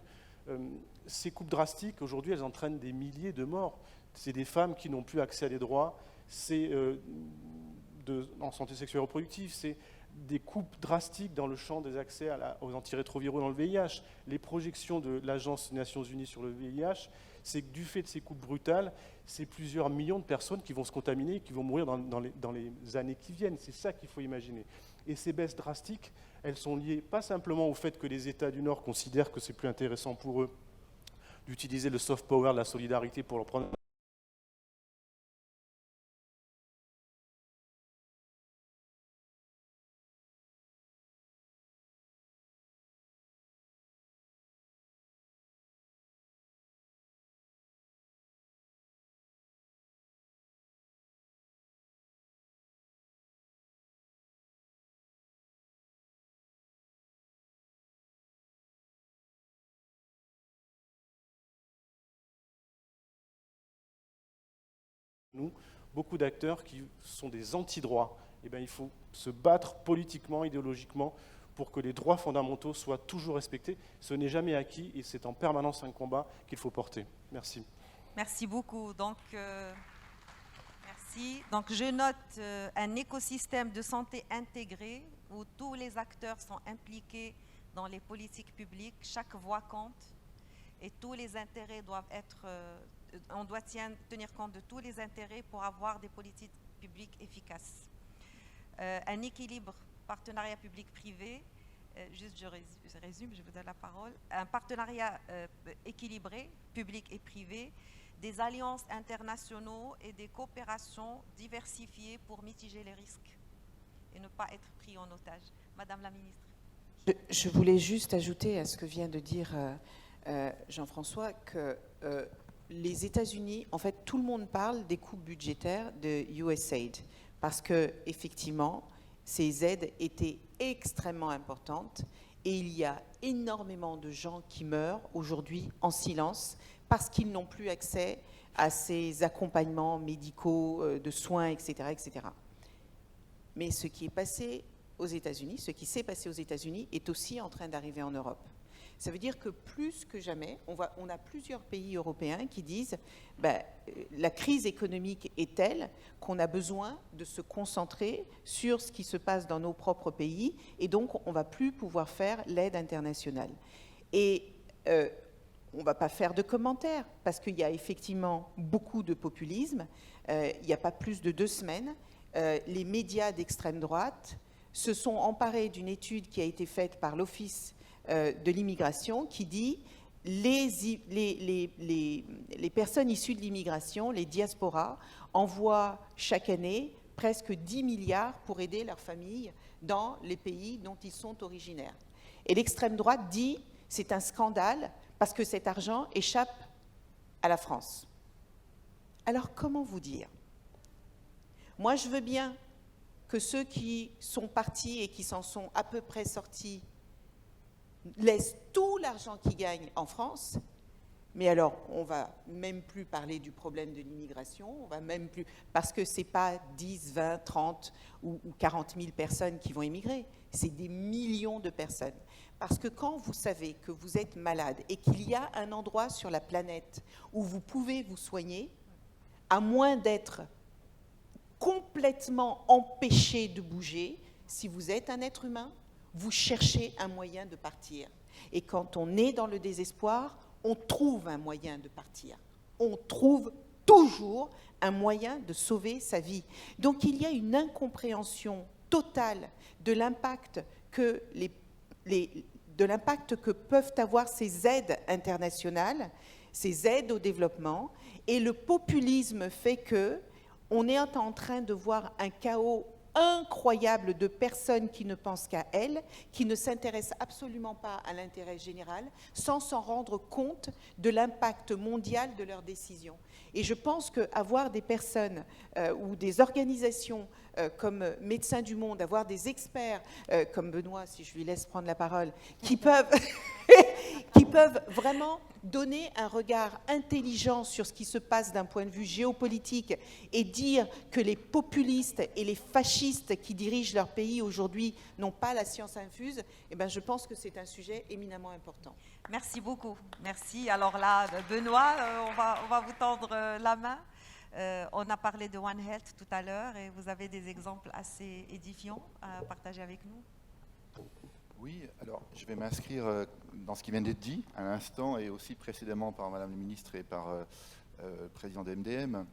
ces coupes drastiques, aujourd'hui, elles entraînent des milliers de morts. C'est des femmes qui n'ont plus accès à des droits, c'est en santé sexuelle et reproductive, c'est des coupes drastiques dans le champ des accès aux antirétroviraux dans le VIH. Les projections de l'Agence des Nations Unies sur le VIH, c'est que du fait de ces coupes brutales, c'est plusieurs millions de personnes qui vont se contaminer et qui vont mourir dans les années qui viennent. C'est ça qu'il faut imaginer. Et ces baisses drastiques, elles sont liées pas simplement au fait que les États du Nord considèrent que c'est plus intéressant pour eux d'utiliser le soft power de la solidarité pour leur prendre. Nous, beaucoup d'acteurs qui sont des anti-droits. Eh bien, il faut se battre politiquement, idéologiquement, pour que les droits fondamentaux soient toujours respectés. Ce n'est jamais acquis et c'est en permanence un combat qu'il faut porter. Merci. Merci beaucoup. Donc, merci. Donc, je note un écosystème de santé intégré où tous les acteurs sont impliqués dans les politiques publiques. Chaque voix compte et tous les intérêts doivent être... on doit tenir compte de tous les intérêts pour avoir des politiques publiques efficaces. Un équilibre partenariat public-privé, juste je résume, je vous donne la parole. Un partenariat équilibré, public et privé, des alliances internationaux et des coopérations diversifiées pour mitiger les risques et ne pas être pris en otage. Madame la ministre. Je voulais juste ajouter à ce que vient de dire Jean-François que les États-Unis, en fait, tout le monde parle des coupes budgétaires de USAID parce que effectivement, ces aides étaient extrêmement importantes et il y a énormément de gens qui meurent aujourd'hui en silence parce qu'ils n'ont plus accès à ces accompagnements médicaux, de soins, etc., etc. Mais ce qui est passé aux États-Unis, ce qui s'est passé aux États-Unis est aussi en train d'arriver en Europe. Ça veut dire que plus que jamais, on a plusieurs pays européens qui disent la crise économique est telle qu'on a besoin de se concentrer sur ce qui se passe dans nos propres pays et donc on ne va plus pouvoir faire l'aide internationale. Et on ne va pas faire de commentaires parce qu'il y a effectivement beaucoup de populisme. Il n'y a pas plus de 2 semaines, les médias d'extrême droite se sont emparés d'une étude qui a été faite par l'Office de l'immigration qui dit les personnes issues de l'immigration, les diasporas, envoient chaque année presque 10 milliards pour aider leurs familles dans les pays dont ils sont originaires. Et l'extrême droite dit c'est un scandale parce que cet argent échappe à la France. Alors comment vous dire? Moi je veux bien que ceux qui sont partis et qui s'en sont à peu près sortis laissent tout l'argent qu'ils gagnent en France, mais alors on ne va même plus parler du problème de l'immigration, on va même plus, parce que ce n'est pas 10, 20, 30 ou 40 000 personnes qui vont émigrer, c'est des millions de personnes. Parce que quand vous savez que vous êtes malade et qu'il y a un endroit sur la planète où vous pouvez vous soigner, à moins d'être complètement empêché de bouger, si vous êtes un être humain, vous cherchez un moyen de partir. Et quand on est dans le désespoir, on trouve un moyen de partir. On trouve toujours un moyen de sauver sa vie. Donc il y a une incompréhension totale de l'impact que de l'impact que peuvent avoir ces aides internationales, ces aides au développement, et le populisme fait que on est en train de voir un chaos incroyable de personnes qui ne pensent qu'à elles, qui ne s'intéressent absolument pas à l'intérêt général, sans s'en rendre compte de l'impact mondial de leurs décisions. Et je pense qu'avoir des personnes ou des organisations comme Médecins du Monde, avoir des experts comme Benoît, si je lui laisse prendre la parole, qui peuvent vraiment donner un regard intelligent sur ce qui se passe d'un point de vue géopolitique et dire que les populistes et les fascistes qui dirigent leur pays aujourd'hui n'ont pas la science infuse, eh bien, je pense que c'est un sujet éminemment important. Merci beaucoup. Merci. Alors là, Benoît, on va vous tendre la main. On a parlé de One Health tout à l'heure et vous avez des exemples assez édifiants à partager avec nous. Oui, alors je vais m'inscrire dans ce qui vient d'être dit à l'instant et aussi précédemment par Madame la Ministre et par le Président de MDM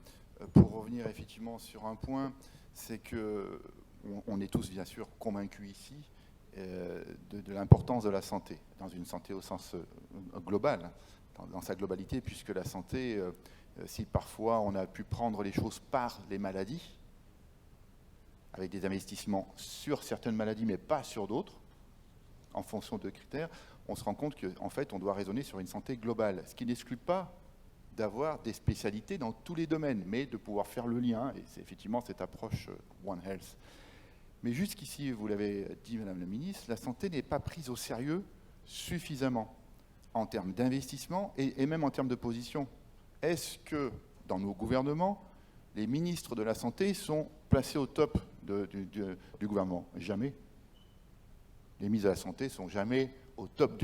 pour revenir effectivement sur un point, c'est que on est tous bien sûr convaincus ici de l'importance de la santé, dans une santé au sens global, dans sa globalité, puisque la santé, si parfois on a pu prendre les choses par les maladies, avec des investissements sur certaines maladies mais pas sur d'autres, en fonction de critères, on se rend compte qu'en fait, on doit raisonner sur une santé globale, ce qui n'exclut pas d'avoir des spécialités dans tous les domaines, mais de pouvoir faire le lien, et c'est effectivement cette approche One Health. Mais jusqu'ici, vous l'avez dit, Madame la Ministre, la santé n'est pas prise au sérieux suffisamment en termes d'investissement et même en termes de position. Est-ce que, dans nos gouvernements, les ministres de la Santé sont placés au top du gouvernement? Jamais. Les ministres de la Santé ne sont jamais au top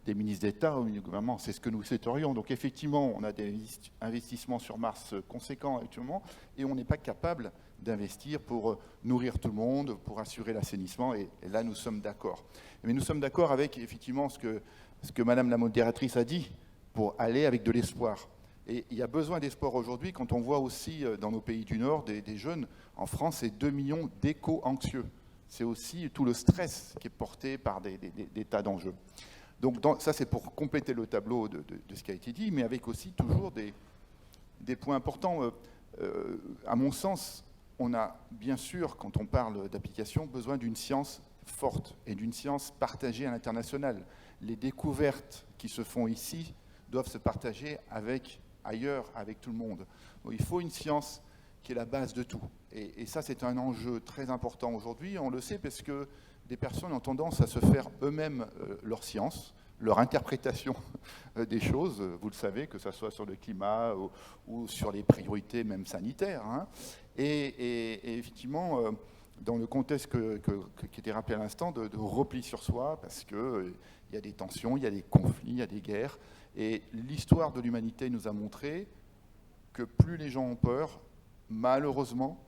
des ministres d'État ou du gouvernement. C'est ce que nous souhaiterions. Donc effectivement, on a des investissements sur Mars conséquents actuellement et on n'est pas capable d'investir pour nourrir tout le monde, pour assurer l'assainissement. Et là, nous sommes d'accord. Mais nous sommes d'accord avec effectivement ce que Madame la modératrice a dit, pour aller avec de l'espoir. Et il y a besoin d'espoir aujourd'hui quand on voit aussi dans nos pays du Nord des jeunes. En France, c'est 2 millions d'éco-anxieux. C'est aussi tout le stress qui est porté par des tas d'enjeux. Donc ça, c'est pour compléter le tableau de ce qui a été dit, mais avec aussi toujours des points importants. À mon sens, on a bien sûr, quand on parle d'application, besoin d'une science forte et d'une science partagée à l'international. Les découvertes qui se font ici doivent se partager ailleurs, avec tout le monde. Donc, il faut une science qui est la base de tout. Et ça, c'est un enjeu très important aujourd'hui. On le sait parce que des personnes ont tendance à se faire eux-mêmes leur science, leur interprétation des choses, vous le savez, que ce soit sur le climat ou sur les priorités même sanitaires. Hein. Et effectivement, dans le contexte qui était rappelé à l'instant, de repli sur soi, parce qu'il y a des tensions, il y a des conflits, il y a des guerres. Et l'histoire de l'humanité nous a montré que plus les gens ont peur, malheureusement,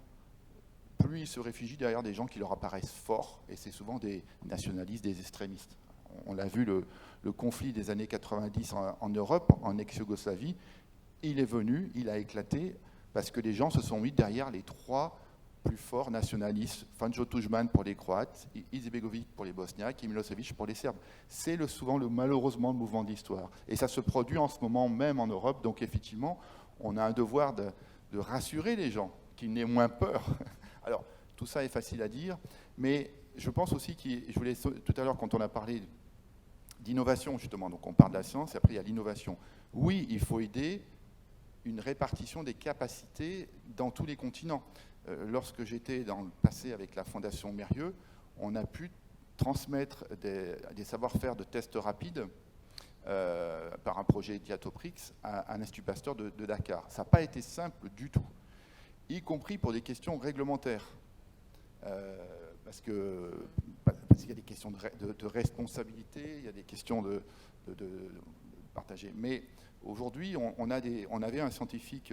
plus ils se réfugient derrière des gens qui leur apparaissent forts, et c'est souvent des nationalistes, des extrémistes. On l'a vu, le conflit des années 90 en Europe, en ex-Yougoslavie, il est venu, il a éclaté, parce que les gens se sont mis derrière les 3 plus forts nationalistes, Franjo Tuđman pour les Croates, Izetbegović pour les Bosniaques et Milosevic pour les Serbes. C'est souvent malheureusement le mouvement de l'histoire. Et ça se produit en ce moment même en Europe, donc effectivement, on a un devoir de rassurer les gens, qu'ils n'aient moins peur. Alors, tout ça est facile à dire, mais je pense aussi je voulais tout à l'heure, quand on a parlé d'innovation, justement, donc on parle de la science, et après il y a l'innovation. Oui, il faut aider une répartition des capacités dans tous les continents. Lorsque j'étais dans le passé avec la Fondation Mérieux, on a pu transmettre des savoir-faire de tests rapides par un projet Diatoprix à un institut Pasteur de Dakar. Ça n'a pas été simple du tout, y compris pour des questions réglementaires. Parce qu'il y a des questions de responsabilité, il y a des questions de partager. Mais aujourd'hui, on avait un scientifique,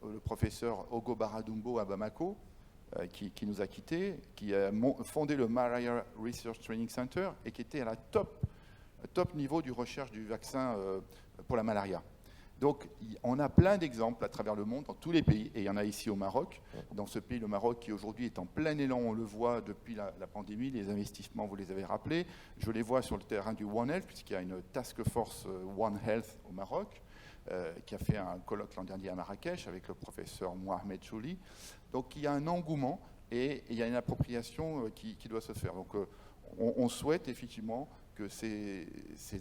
le professeur Ogo Baradumbo à Bamako, qui nous a quittés, qui a fondé le Malaria Research Training Center et qui était à la top niveau du recherche du vaccin pour la malaria. Donc, on a plein d'exemples à travers le monde, dans tous les pays, et il y en a ici au Maroc. Dans ce pays, le Maroc, qui aujourd'hui est en plein élan, on le voit depuis la pandémie, les investissements, vous les avez rappelés. Je les vois sur le terrain du One Health, puisqu'il y a une task force One Health au Maroc, qui a fait un colloque l'an dernier à Marrakech avec le professeur Mohamed Chouli. Donc, il y a un engouement et il y a une appropriation qui doit se faire. Donc, on souhaite effectivement que ces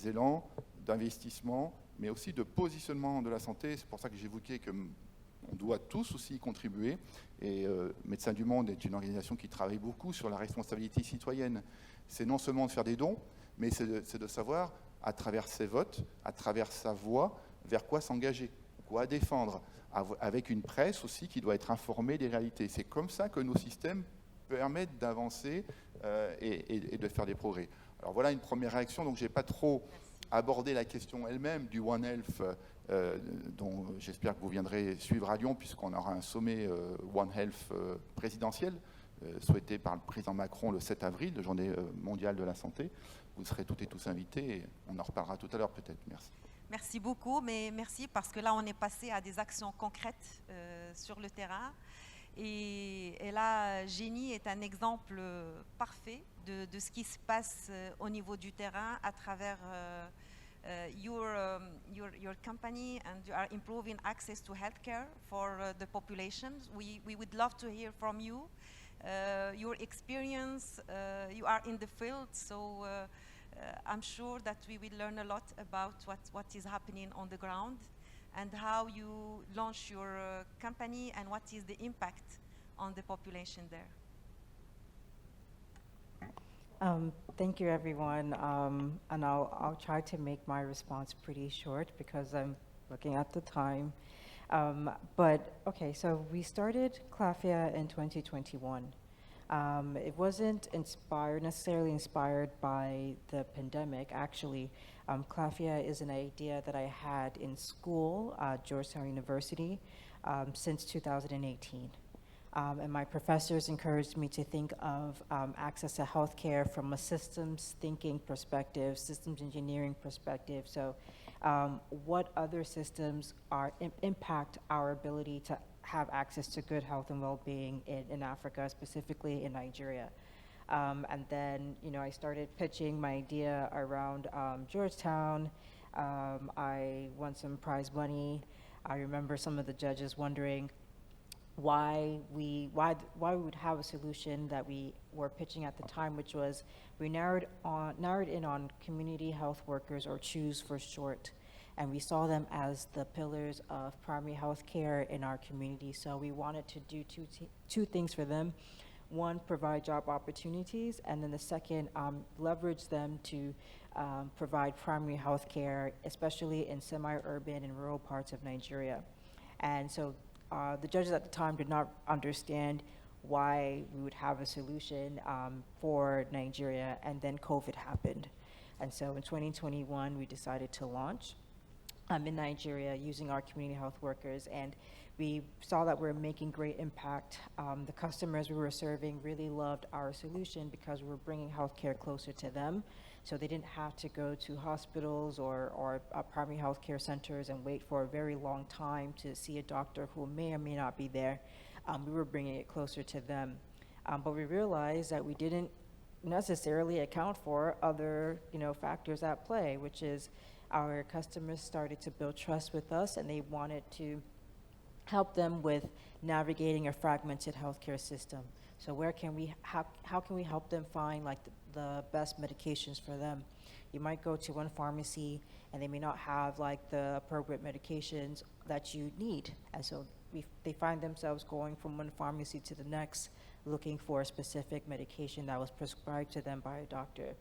élans d'investissement, mais aussi de positionnement de la santé. C'est pour ça que j'évoquais qu'on doit tous aussi y contribuer. Et Médecins du Monde est une organisation qui travaille beaucoup sur la responsabilité citoyenne. C'est non seulement de faire des dons, mais c'est de savoir, à travers ses votes, à travers sa voix, vers quoi s'engager, quoi défendre, avec une presse aussi qui doit être informée des réalités. C'est comme ça que nos systèmes permettent d'avancer et de faire des progrès. Alors voilà une première réaction, donc je n'ai pas trop aborder la question elle-même du One Health, dont j'espère que vous viendrez suivre à Lyon, puisqu'on aura un sommet One Health présidentiel, souhaité par le président Macron le 7 avril, la journée mondiale de la santé. Vous serez toutes et tous invités, et on en reparlera tout à l'heure peut-être. Merci. Merci beaucoup, mais merci parce que là, on est passé à des actions concrètes sur le terrain. Et là, Jenny est un exemple parfait de ce qui se passe au niveau du terrain à travers your company, and you are improving access to healthcare for the population. We would love to hear from you, your experience. You are in the field, so I'm sure that we will learn a lot about what is happening on the ground and how you launch your company and what is the impact on the population there. Thank you, everyone. And I'll try to make my response pretty short because I'm looking at the time. But okay, so we started Clafia in 2021. It wasn't necessarily inspired by the pandemic. Actually, Clafia is an idea that I had in school, Georgetown University, since 2018. And my professors encouraged me to think of access to healthcare from a systems thinking perspective, systems engineering perspective. So what other systems impact our ability to have access to good health and well-being in Africa, specifically in Nigeria. And then, I started pitching my idea around Georgetown. I won some prize money. I remember some of the judges wondering why we would have a solution that we were pitching at the time, which was we narrowed in on community health workers, or CHOOS for short. And we saw them as the pillars of primary health care in our community. So we wanted to do two things for them. One, provide job opportunities, and then the second, leverage them to provide primary health care, especially in semi-urban and rural parts of Nigeria. And so the judges at the time did not understand why we would have a solution for Nigeria, and then COVID happened. And so in 2021, we decided to launch in Nigeria using our community health workers, and we saw that we were making great impact. The customers we were serving really loved our solution because we were bringing healthcare closer to them, so they didn't have to go to hospitals or primary health care centers and wait for a very long time to see a doctor who may or may not be there. We were bringing it closer to them. But we realized that we didn't necessarily account for other factors at play, which is our customers started to build trust with us, and they wanted to help them with navigating a fragmented healthcare system. So how can we help them find the best medications for them? You might go to one pharmacy and they may not have the appropriate medications that you need. And so they find themselves going from one pharmacy to the next, looking for a specific medication that was prescribed to them by a doctor.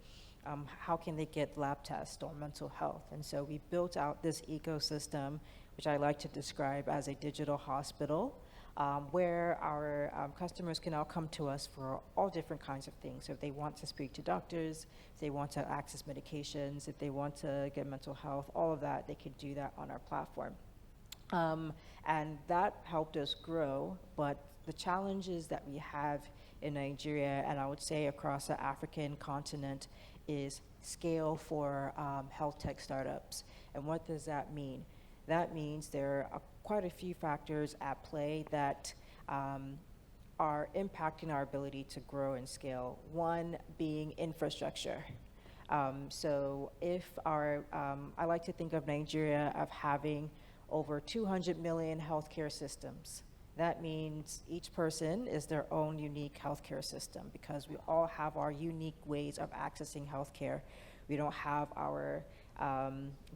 How can they get lab tests on mental health? And so we built out this ecosystem, which I like to describe as a digital hospital, where our customers can now come to us for all different kinds of things. So if they want to speak to doctors, if they want to access medications, if they want to get mental health, all of that, they could do that on our platform. And that helped us grow, but the challenges that we have in Nigeria, and I would say across the African continent, is scale for health tech startups. And what does that mean? That means there are quite a few factors at play that are impacting our ability to grow and scale. One being infrastructure. So if I like to think of Nigeria of having over 200 million healthcare systems. That means each person is their own unique healthcare system because we all have our unique ways of accessing healthcare. We don't have our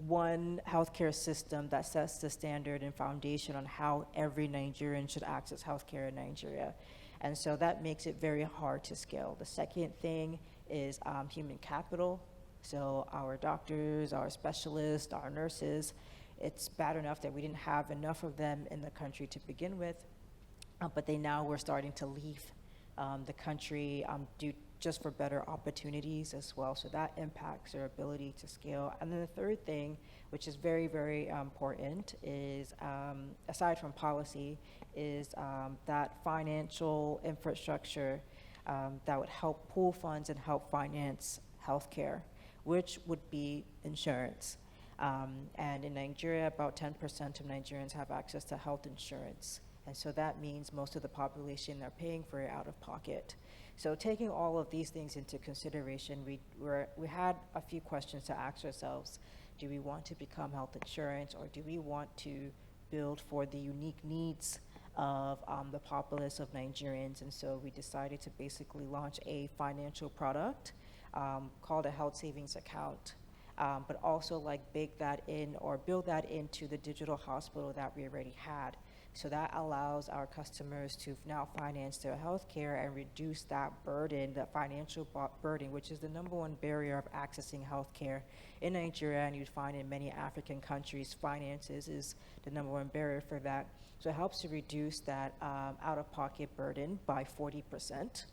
one healthcare system that sets the standard and foundation on how every Nigerian should access healthcare in Nigeria. And so that makes it very hard to scale. The second thing is human capital. So our doctors, our specialists, our nurses, it's bad enough that we didn't have enough of them in the country to begin with, but now we're starting to leave the country due just for better opportunities as well. So that impacts our ability to scale. And then the third thing, which is very, very important, is aside from policy, is that financial infrastructure that would help pool funds and help finance healthcare, which would be insurance. And in Nigeria, about 10% of Nigerians have access to health insurance. And so that means most of the population are paying for it out of pocket. So taking all of these things into consideration, we had a few questions to ask ourselves. Do we want to become health insurance, or do we want to build for the unique needs of the populace of Nigerians? And so we decided to basically launch a financial product called a health savings account. But also bake that in or build that into the digital hospital that we already had. So that allows our customers to now finance their healthcare and reduce that burden, that financial burden, which is the number one barrier of accessing healthcare in Nigeria, and you'd find in many African countries, finances is the number one barrier for that. So it helps to reduce that out-of-pocket burden by 40%.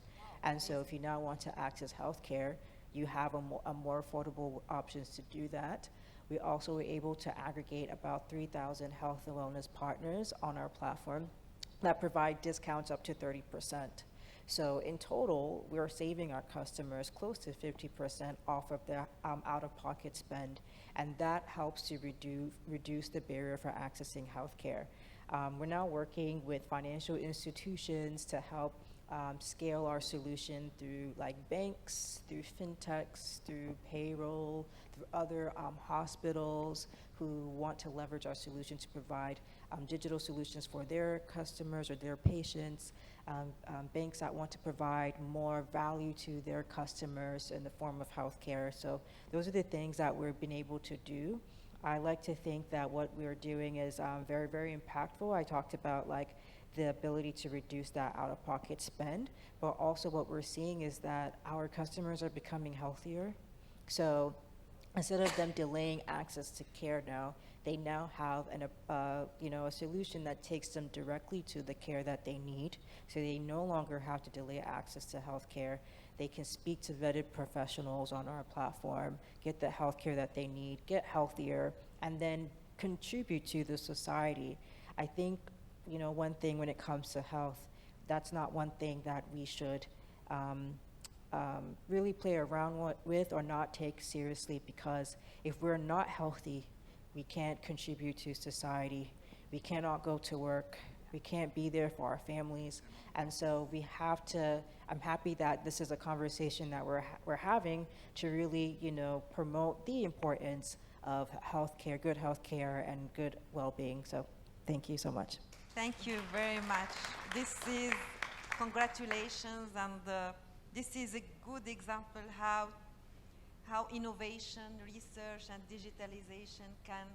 And so if you now want to access healthcare, you have a more affordable options to do that. We also were able to aggregate about 3,000 health and wellness partners on our platform that provide discounts up to 30%. So in total, we're saving our customers close to 50% off of their out-of-pocket spend, and that helps to reduce the barrier for accessing healthcare. We're now working with financial institutions to help scale our solution through banks, through fintechs, through payroll, through other hospitals who want to leverage our solution to provide digital solutions for their customers or their patients, banks that want to provide more value to their customers in the form of healthcare. So those are the things that we've been able to do. I like to think that what we're doing is very, very impactful. I talked about the ability to reduce that out-of-pocket spend, but also what we're seeing is that our customers are becoming healthier. So instead of them delaying access to care now, they now have a solution that takes them directly to the care that they need. So they no longer have to delay access to healthcare. They can speak to vetted professionals on our platform, get the healthcare that they need, get healthier, and then contribute to the society. I think one thing when it comes to health, that's not one thing that we should really play around with or not take seriously, because if we're not healthy, we can't contribute to society. We cannot go to work. We can't be there for our families. And so we have to, I'm happy that this is a conversation that we're having to really, promote the importance of healthcare, good healthcare, and good well-being. So thank you so much. Thank you very much. This is congratulations, and this is a good example how innovation, research, and digitalization can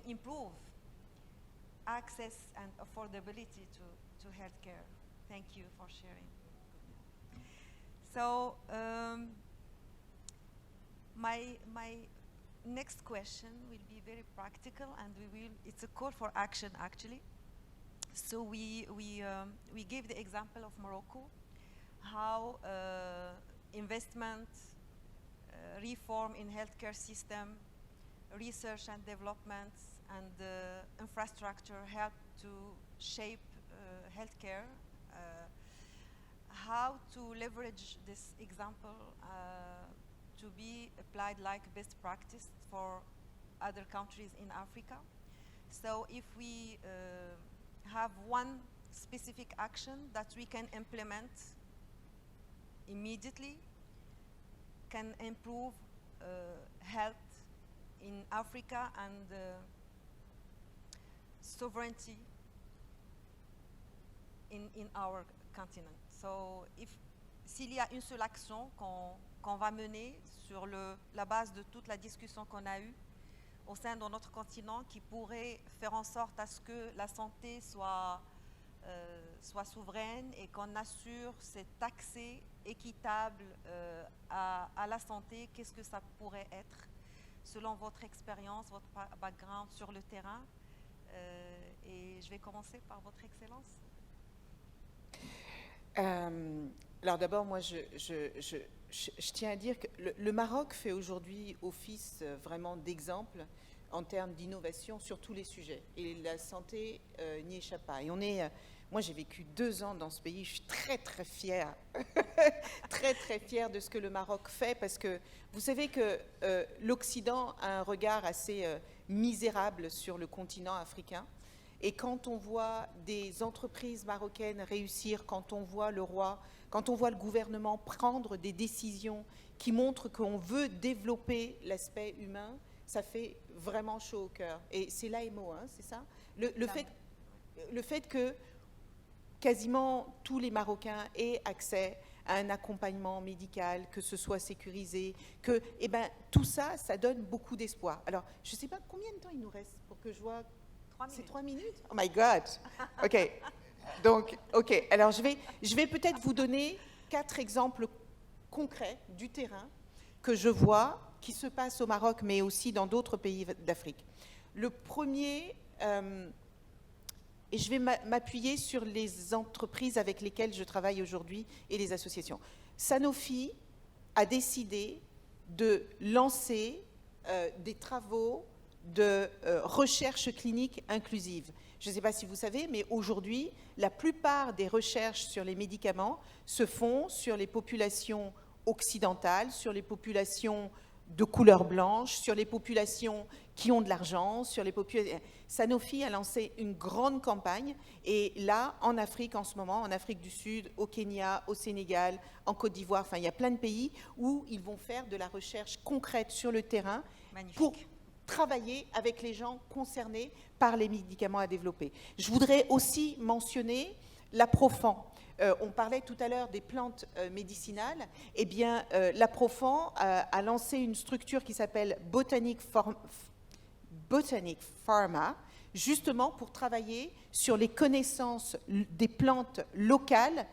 improve access and affordability to healthcare. Thank you for sharing. So my next question will be very practical, and it's a call for action actually. So we gave the example of Morocco, how investment, reform in healthcare system, research and development, and infrastructure help to shape healthcare. How to leverage this example to be applied like best practice for other countries in Africa. So if we have one specific action that we can implement immediately, can improve health in Africa and sovereignty in our continent. So s'il y a une seule action qu'on va mener sur la base de toute la discussion qu'on a eue au sein de notre continent qui pourrait faire en sorte à ce que la santé soit souveraine et qu'on assure cet accès équitable à la santé, qu'est-ce que ça pourrait être selon votre expérience, votre background sur le terrain? Et je vais commencer par votre Excellence. Alors d'abord, moi, je tiens à dire que le Maroc fait aujourd'hui office vraiment d'exemple en termes d'innovation sur tous les sujets. Et la santé n'y échappe pas. Et moi, j'ai vécu 2 ans dans ce pays. Je suis très, très fière, très, très fière de ce que le Maroc fait, parce que vous savez que l'Occident a un regard assez misérable sur le continent africain. Et quand on voit des entreprises marocaines réussir, quand on voit le roi, quand on voit le gouvernement prendre des décisions qui montrent qu'on veut développer l'aspect humain, ça fait vraiment chaud au cœur. Et c'est l'AMO, hein, c'est ça? Le fait que quasiment tous les Marocains aient accès à un accompagnement médical, que ce soit sécurisé, que, tout ça, ça donne beaucoup d'espoir. Alors, je ne sais pas combien de temps il nous reste pour que je vois... 3 minutes. C'est 3 minutes? Oh my God! OK. Donc, OK. Alors, je vais peut-être vous donner 4 exemples concrets du terrain que je vois, qui se passent au Maroc, mais aussi dans d'autres pays d'Afrique. Le premier, et je vais m'appuyer sur les entreprises avec lesquelles je travaille aujourd'hui et les associations. Sanofi a décidé de lancer des travaux de recherche clinique inclusive. Je ne sais pas si vous savez, mais aujourd'hui, la plupart des recherches sur les médicaments se font sur les populations occidentales, sur les populations de couleur blanche, sur les populations qui ont de l'argent, sur les populations... Sanofi a lancé une grande campagne, et là, en Afrique en ce moment, en Afrique du Sud, au Kenya, au Sénégal, en Côte d'Ivoire, enfin, il y a plein de pays où ils vont faire de la recherche concrète sur le terrain. Magnifique. Pour travailler avec les gens concernés par les médicaments à développer. Je voudrais aussi mentionner l'Aprofan. On parlait tout à l'heure des plantes médicinales. Eh bien, l'Aprofan a lancé une structure qui s'appelle Botanic Pharma, justement pour travailler sur les connaissances des plantes locales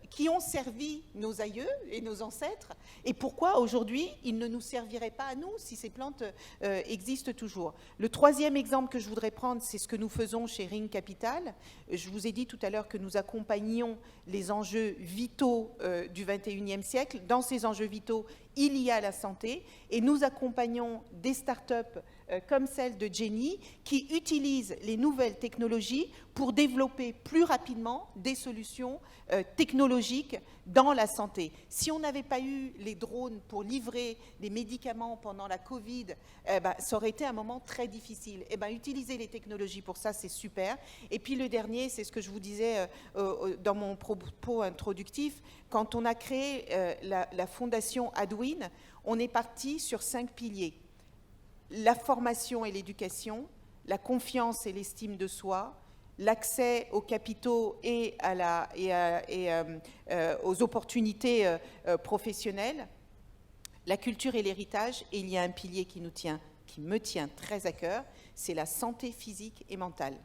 qui ont servi nos aïeux et nos ancêtres, et pourquoi aujourd'hui ils ne nous serviraient pas à nous si ces plantes existent toujours. Le troisième exemple que je voudrais prendre, c'est ce que nous faisons chez Ring Capital. Je vous ai dit tout à l'heure que nous accompagnions les enjeux vitaux du 21e siècle. Dans ces enjeux vitaux, il y a la santé, et nous accompagnons des startups comme celle de Jenny, qui utilisent les nouvelles technologies pour développer plus rapidement des solutions technologiques dans la santé. Si on n'avait pas eu les drones pour livrer les médicaments pendant la Covid, ça aurait été un moment très difficile. Utiliser les technologies pour ça, c'est super. Et puis le dernier, c'est ce que je vous disais dans mon propos introductif, quand on a créé la fondation Adwin, on est parti sur 5 piliers. La formation et l'éducation, la confiance et l'estime de soi, l'accès aux capitaux et aux opportunités professionnelles, la culture et l'héritage, et il y a un pilier qui me tient très à cœur, c'est la santé physique et mentale.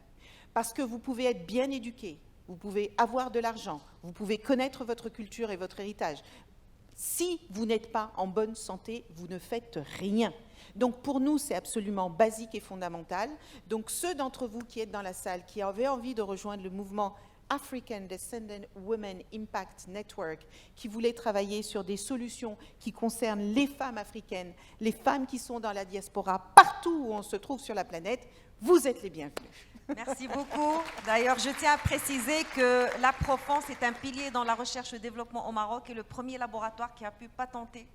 Parce que vous pouvez être bien éduqué, vous pouvez avoir de l'argent, vous pouvez connaître votre culture et votre héritage. Si vous n'êtes pas en bonne santé, vous ne faites rien. Donc pour nous, c'est absolument basique et fondamental. Donc ceux d'entre vous qui êtes dans la salle, qui avaient envie de rejoindre le mouvement African Descendant Women Impact Network, qui voulait travailler sur des solutions qui concernent les femmes africaines, les femmes qui sont dans la diaspora, partout où on se trouve sur la planète, vous êtes les bienvenus. Merci beaucoup. D'ailleurs, je tiens à préciser que l'Aprofan, c'est un pilier dans la recherche et le développement au Maroc et le premier laboratoire qui a pu patenter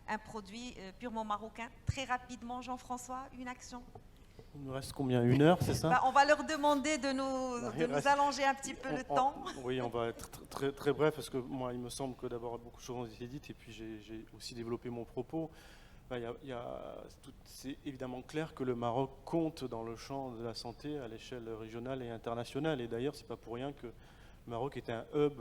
un produit purement marocain. Très rapidement, Jean-François, une action. Il nous reste combien? 1 heure, c'est ça? On va leur demander de nous allonger un petit peu le temps. Oui, on va être très, très bref, parce que moi, il me semble que d'abord, beaucoup de choses ont été dites, et puis j'ai aussi développé mon propos. C'est évidemment clair que le Maroc compte dans le champ de la santé à l'échelle régionale et internationale. Et d'ailleurs, ce n'est pas pour rien que le Maroc est un hub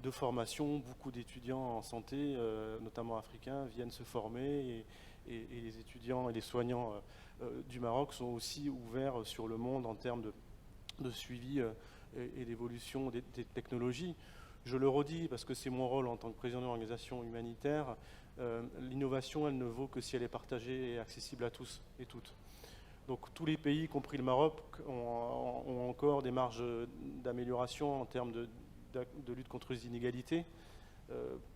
de formation. Beaucoup d'étudiants en santé, notamment africains, viennent se former, et les étudiants et les soignants du Maroc sont aussi ouverts sur le monde en termes de suivi et d'évolution des technologies. Je le redis parce que c'est mon rôle en tant que président d'une organisation humanitaire. L'innovation, elle ne vaut que si elle est partagée et accessible à tous et toutes. Donc tous les pays, y compris le Maroc, ont encore des marges d'amélioration en termes de lutte contre les inégalités,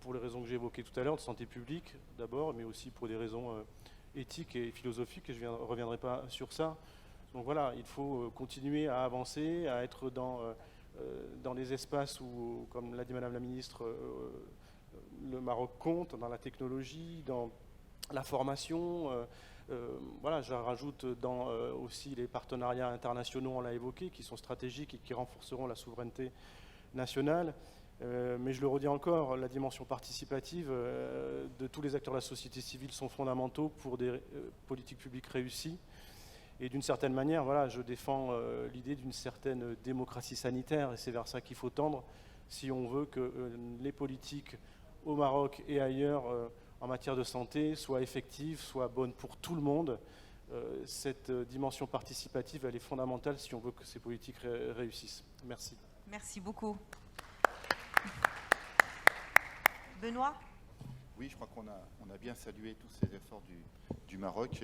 pour les raisons que j'ai évoquées tout à l'heure, de santé publique d'abord, mais aussi pour des raisons éthiques et philosophiques, et je ne reviendrai pas sur ça. Donc voilà, il faut continuer à avancer, à être dans des espaces où, comme l'a dit Madame la Ministre, le Maroc compte, dans la technologie, dans la formation. Voilà, je rajoute dans aussi les partenariats internationaux, on l'a évoqué, qui sont stratégiques et qui renforceront la souveraineté nationale. Mais je le redis encore, la dimension participative de tous les acteurs de la société civile sont fondamentaux pour des politiques publiques réussies. Et d'une certaine manière, voilà, je défends l'idée d'une certaine démocratie sanitaire, et c'est vers ça qu'il faut tendre si on veut que les politiques au Maroc et ailleurs en matière de santé soient effectives, soient bonnes pour tout le monde. Cette dimension participative, elle est fondamentale si on veut que ces politiques réussissent. Merci. Merci beaucoup. Benoît? Oui, je crois qu'on a bien salué tous ces efforts du Maroc.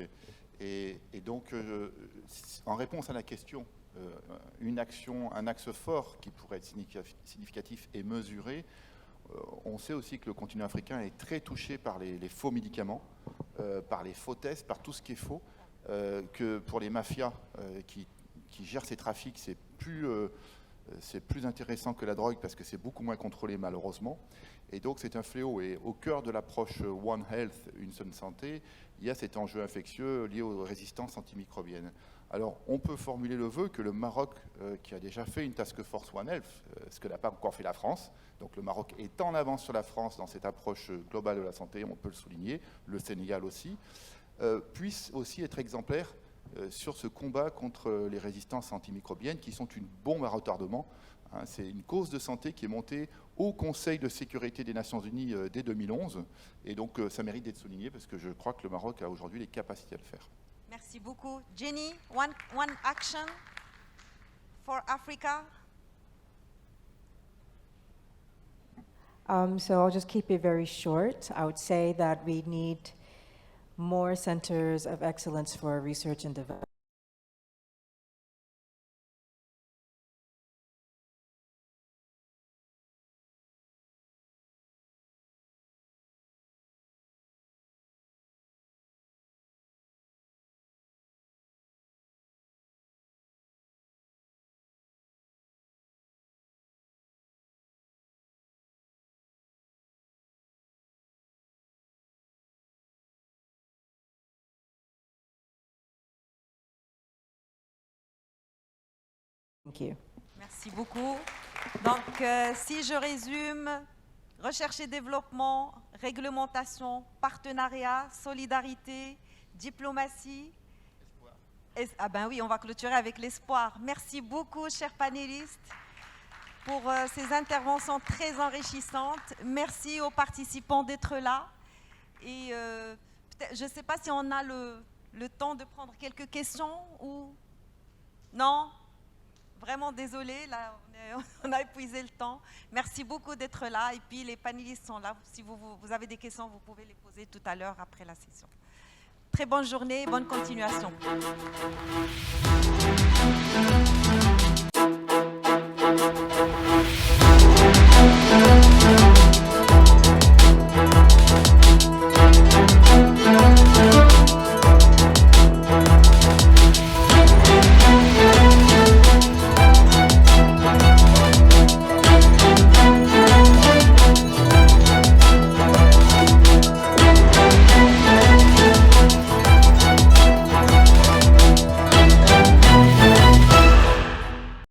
Et donc, en réponse à la question, un axe fort qui pourrait être significatif et mesuré, on sait aussi que le continent africain est très touché par les faux médicaments, par les faux tests, par tout ce qui est faux, que pour les mafias qui gèrent ces trafics, c'est plus intéressant que la drogue parce que c'est beaucoup moins contrôlé malheureusement. Et donc c'est un fléau. Et au cœur de l'approche One Health, une seule santé, il y a cet enjeu infectieux lié aux résistances antimicrobiennes. Alors on peut formuler le vœu que le Maroc, qui a déjà fait une task force One Health, ce que n'a pas encore fait la France, donc le Maroc est en avance sur la France dans cette approche globale de la santé, on peut le souligner, le Sénégal aussi, puisse aussi être exemplaire sur ce combat contre les résistances antimicrobiennes qui sont une bombe à retardement. C'est une cause de santé qui est montée au Conseil de sécurité des Nations Unies dès 2011. Et donc, ça mérite d'être souligné parce que je crois que le Maroc a aujourd'hui les capacités à le faire. Merci beaucoup. Jenny, one action for Africa. So I'll just keep it very short. I would say that we need more centers of excellence for research and development. Thank you. Merci beaucoup. Donc, si je résume, recherche et développement, réglementation, partenariat, solidarité, diplomatie. Ah ben oui, on va clôturer avec l'espoir. Merci beaucoup, chers panélistes, pour ces interventions très enrichissantes. Merci aux participants d'être là. Et je ne sais pas si on a le temps de prendre quelques questions ou... Non ? Vraiment désolée, là, on a épuisé le temps. Merci beaucoup d'être là. Et puis, les panélistes sont là. Si vous avez des questions, vous pouvez les poser tout à l'heure après la session. Très bonne journée, bonne continuation.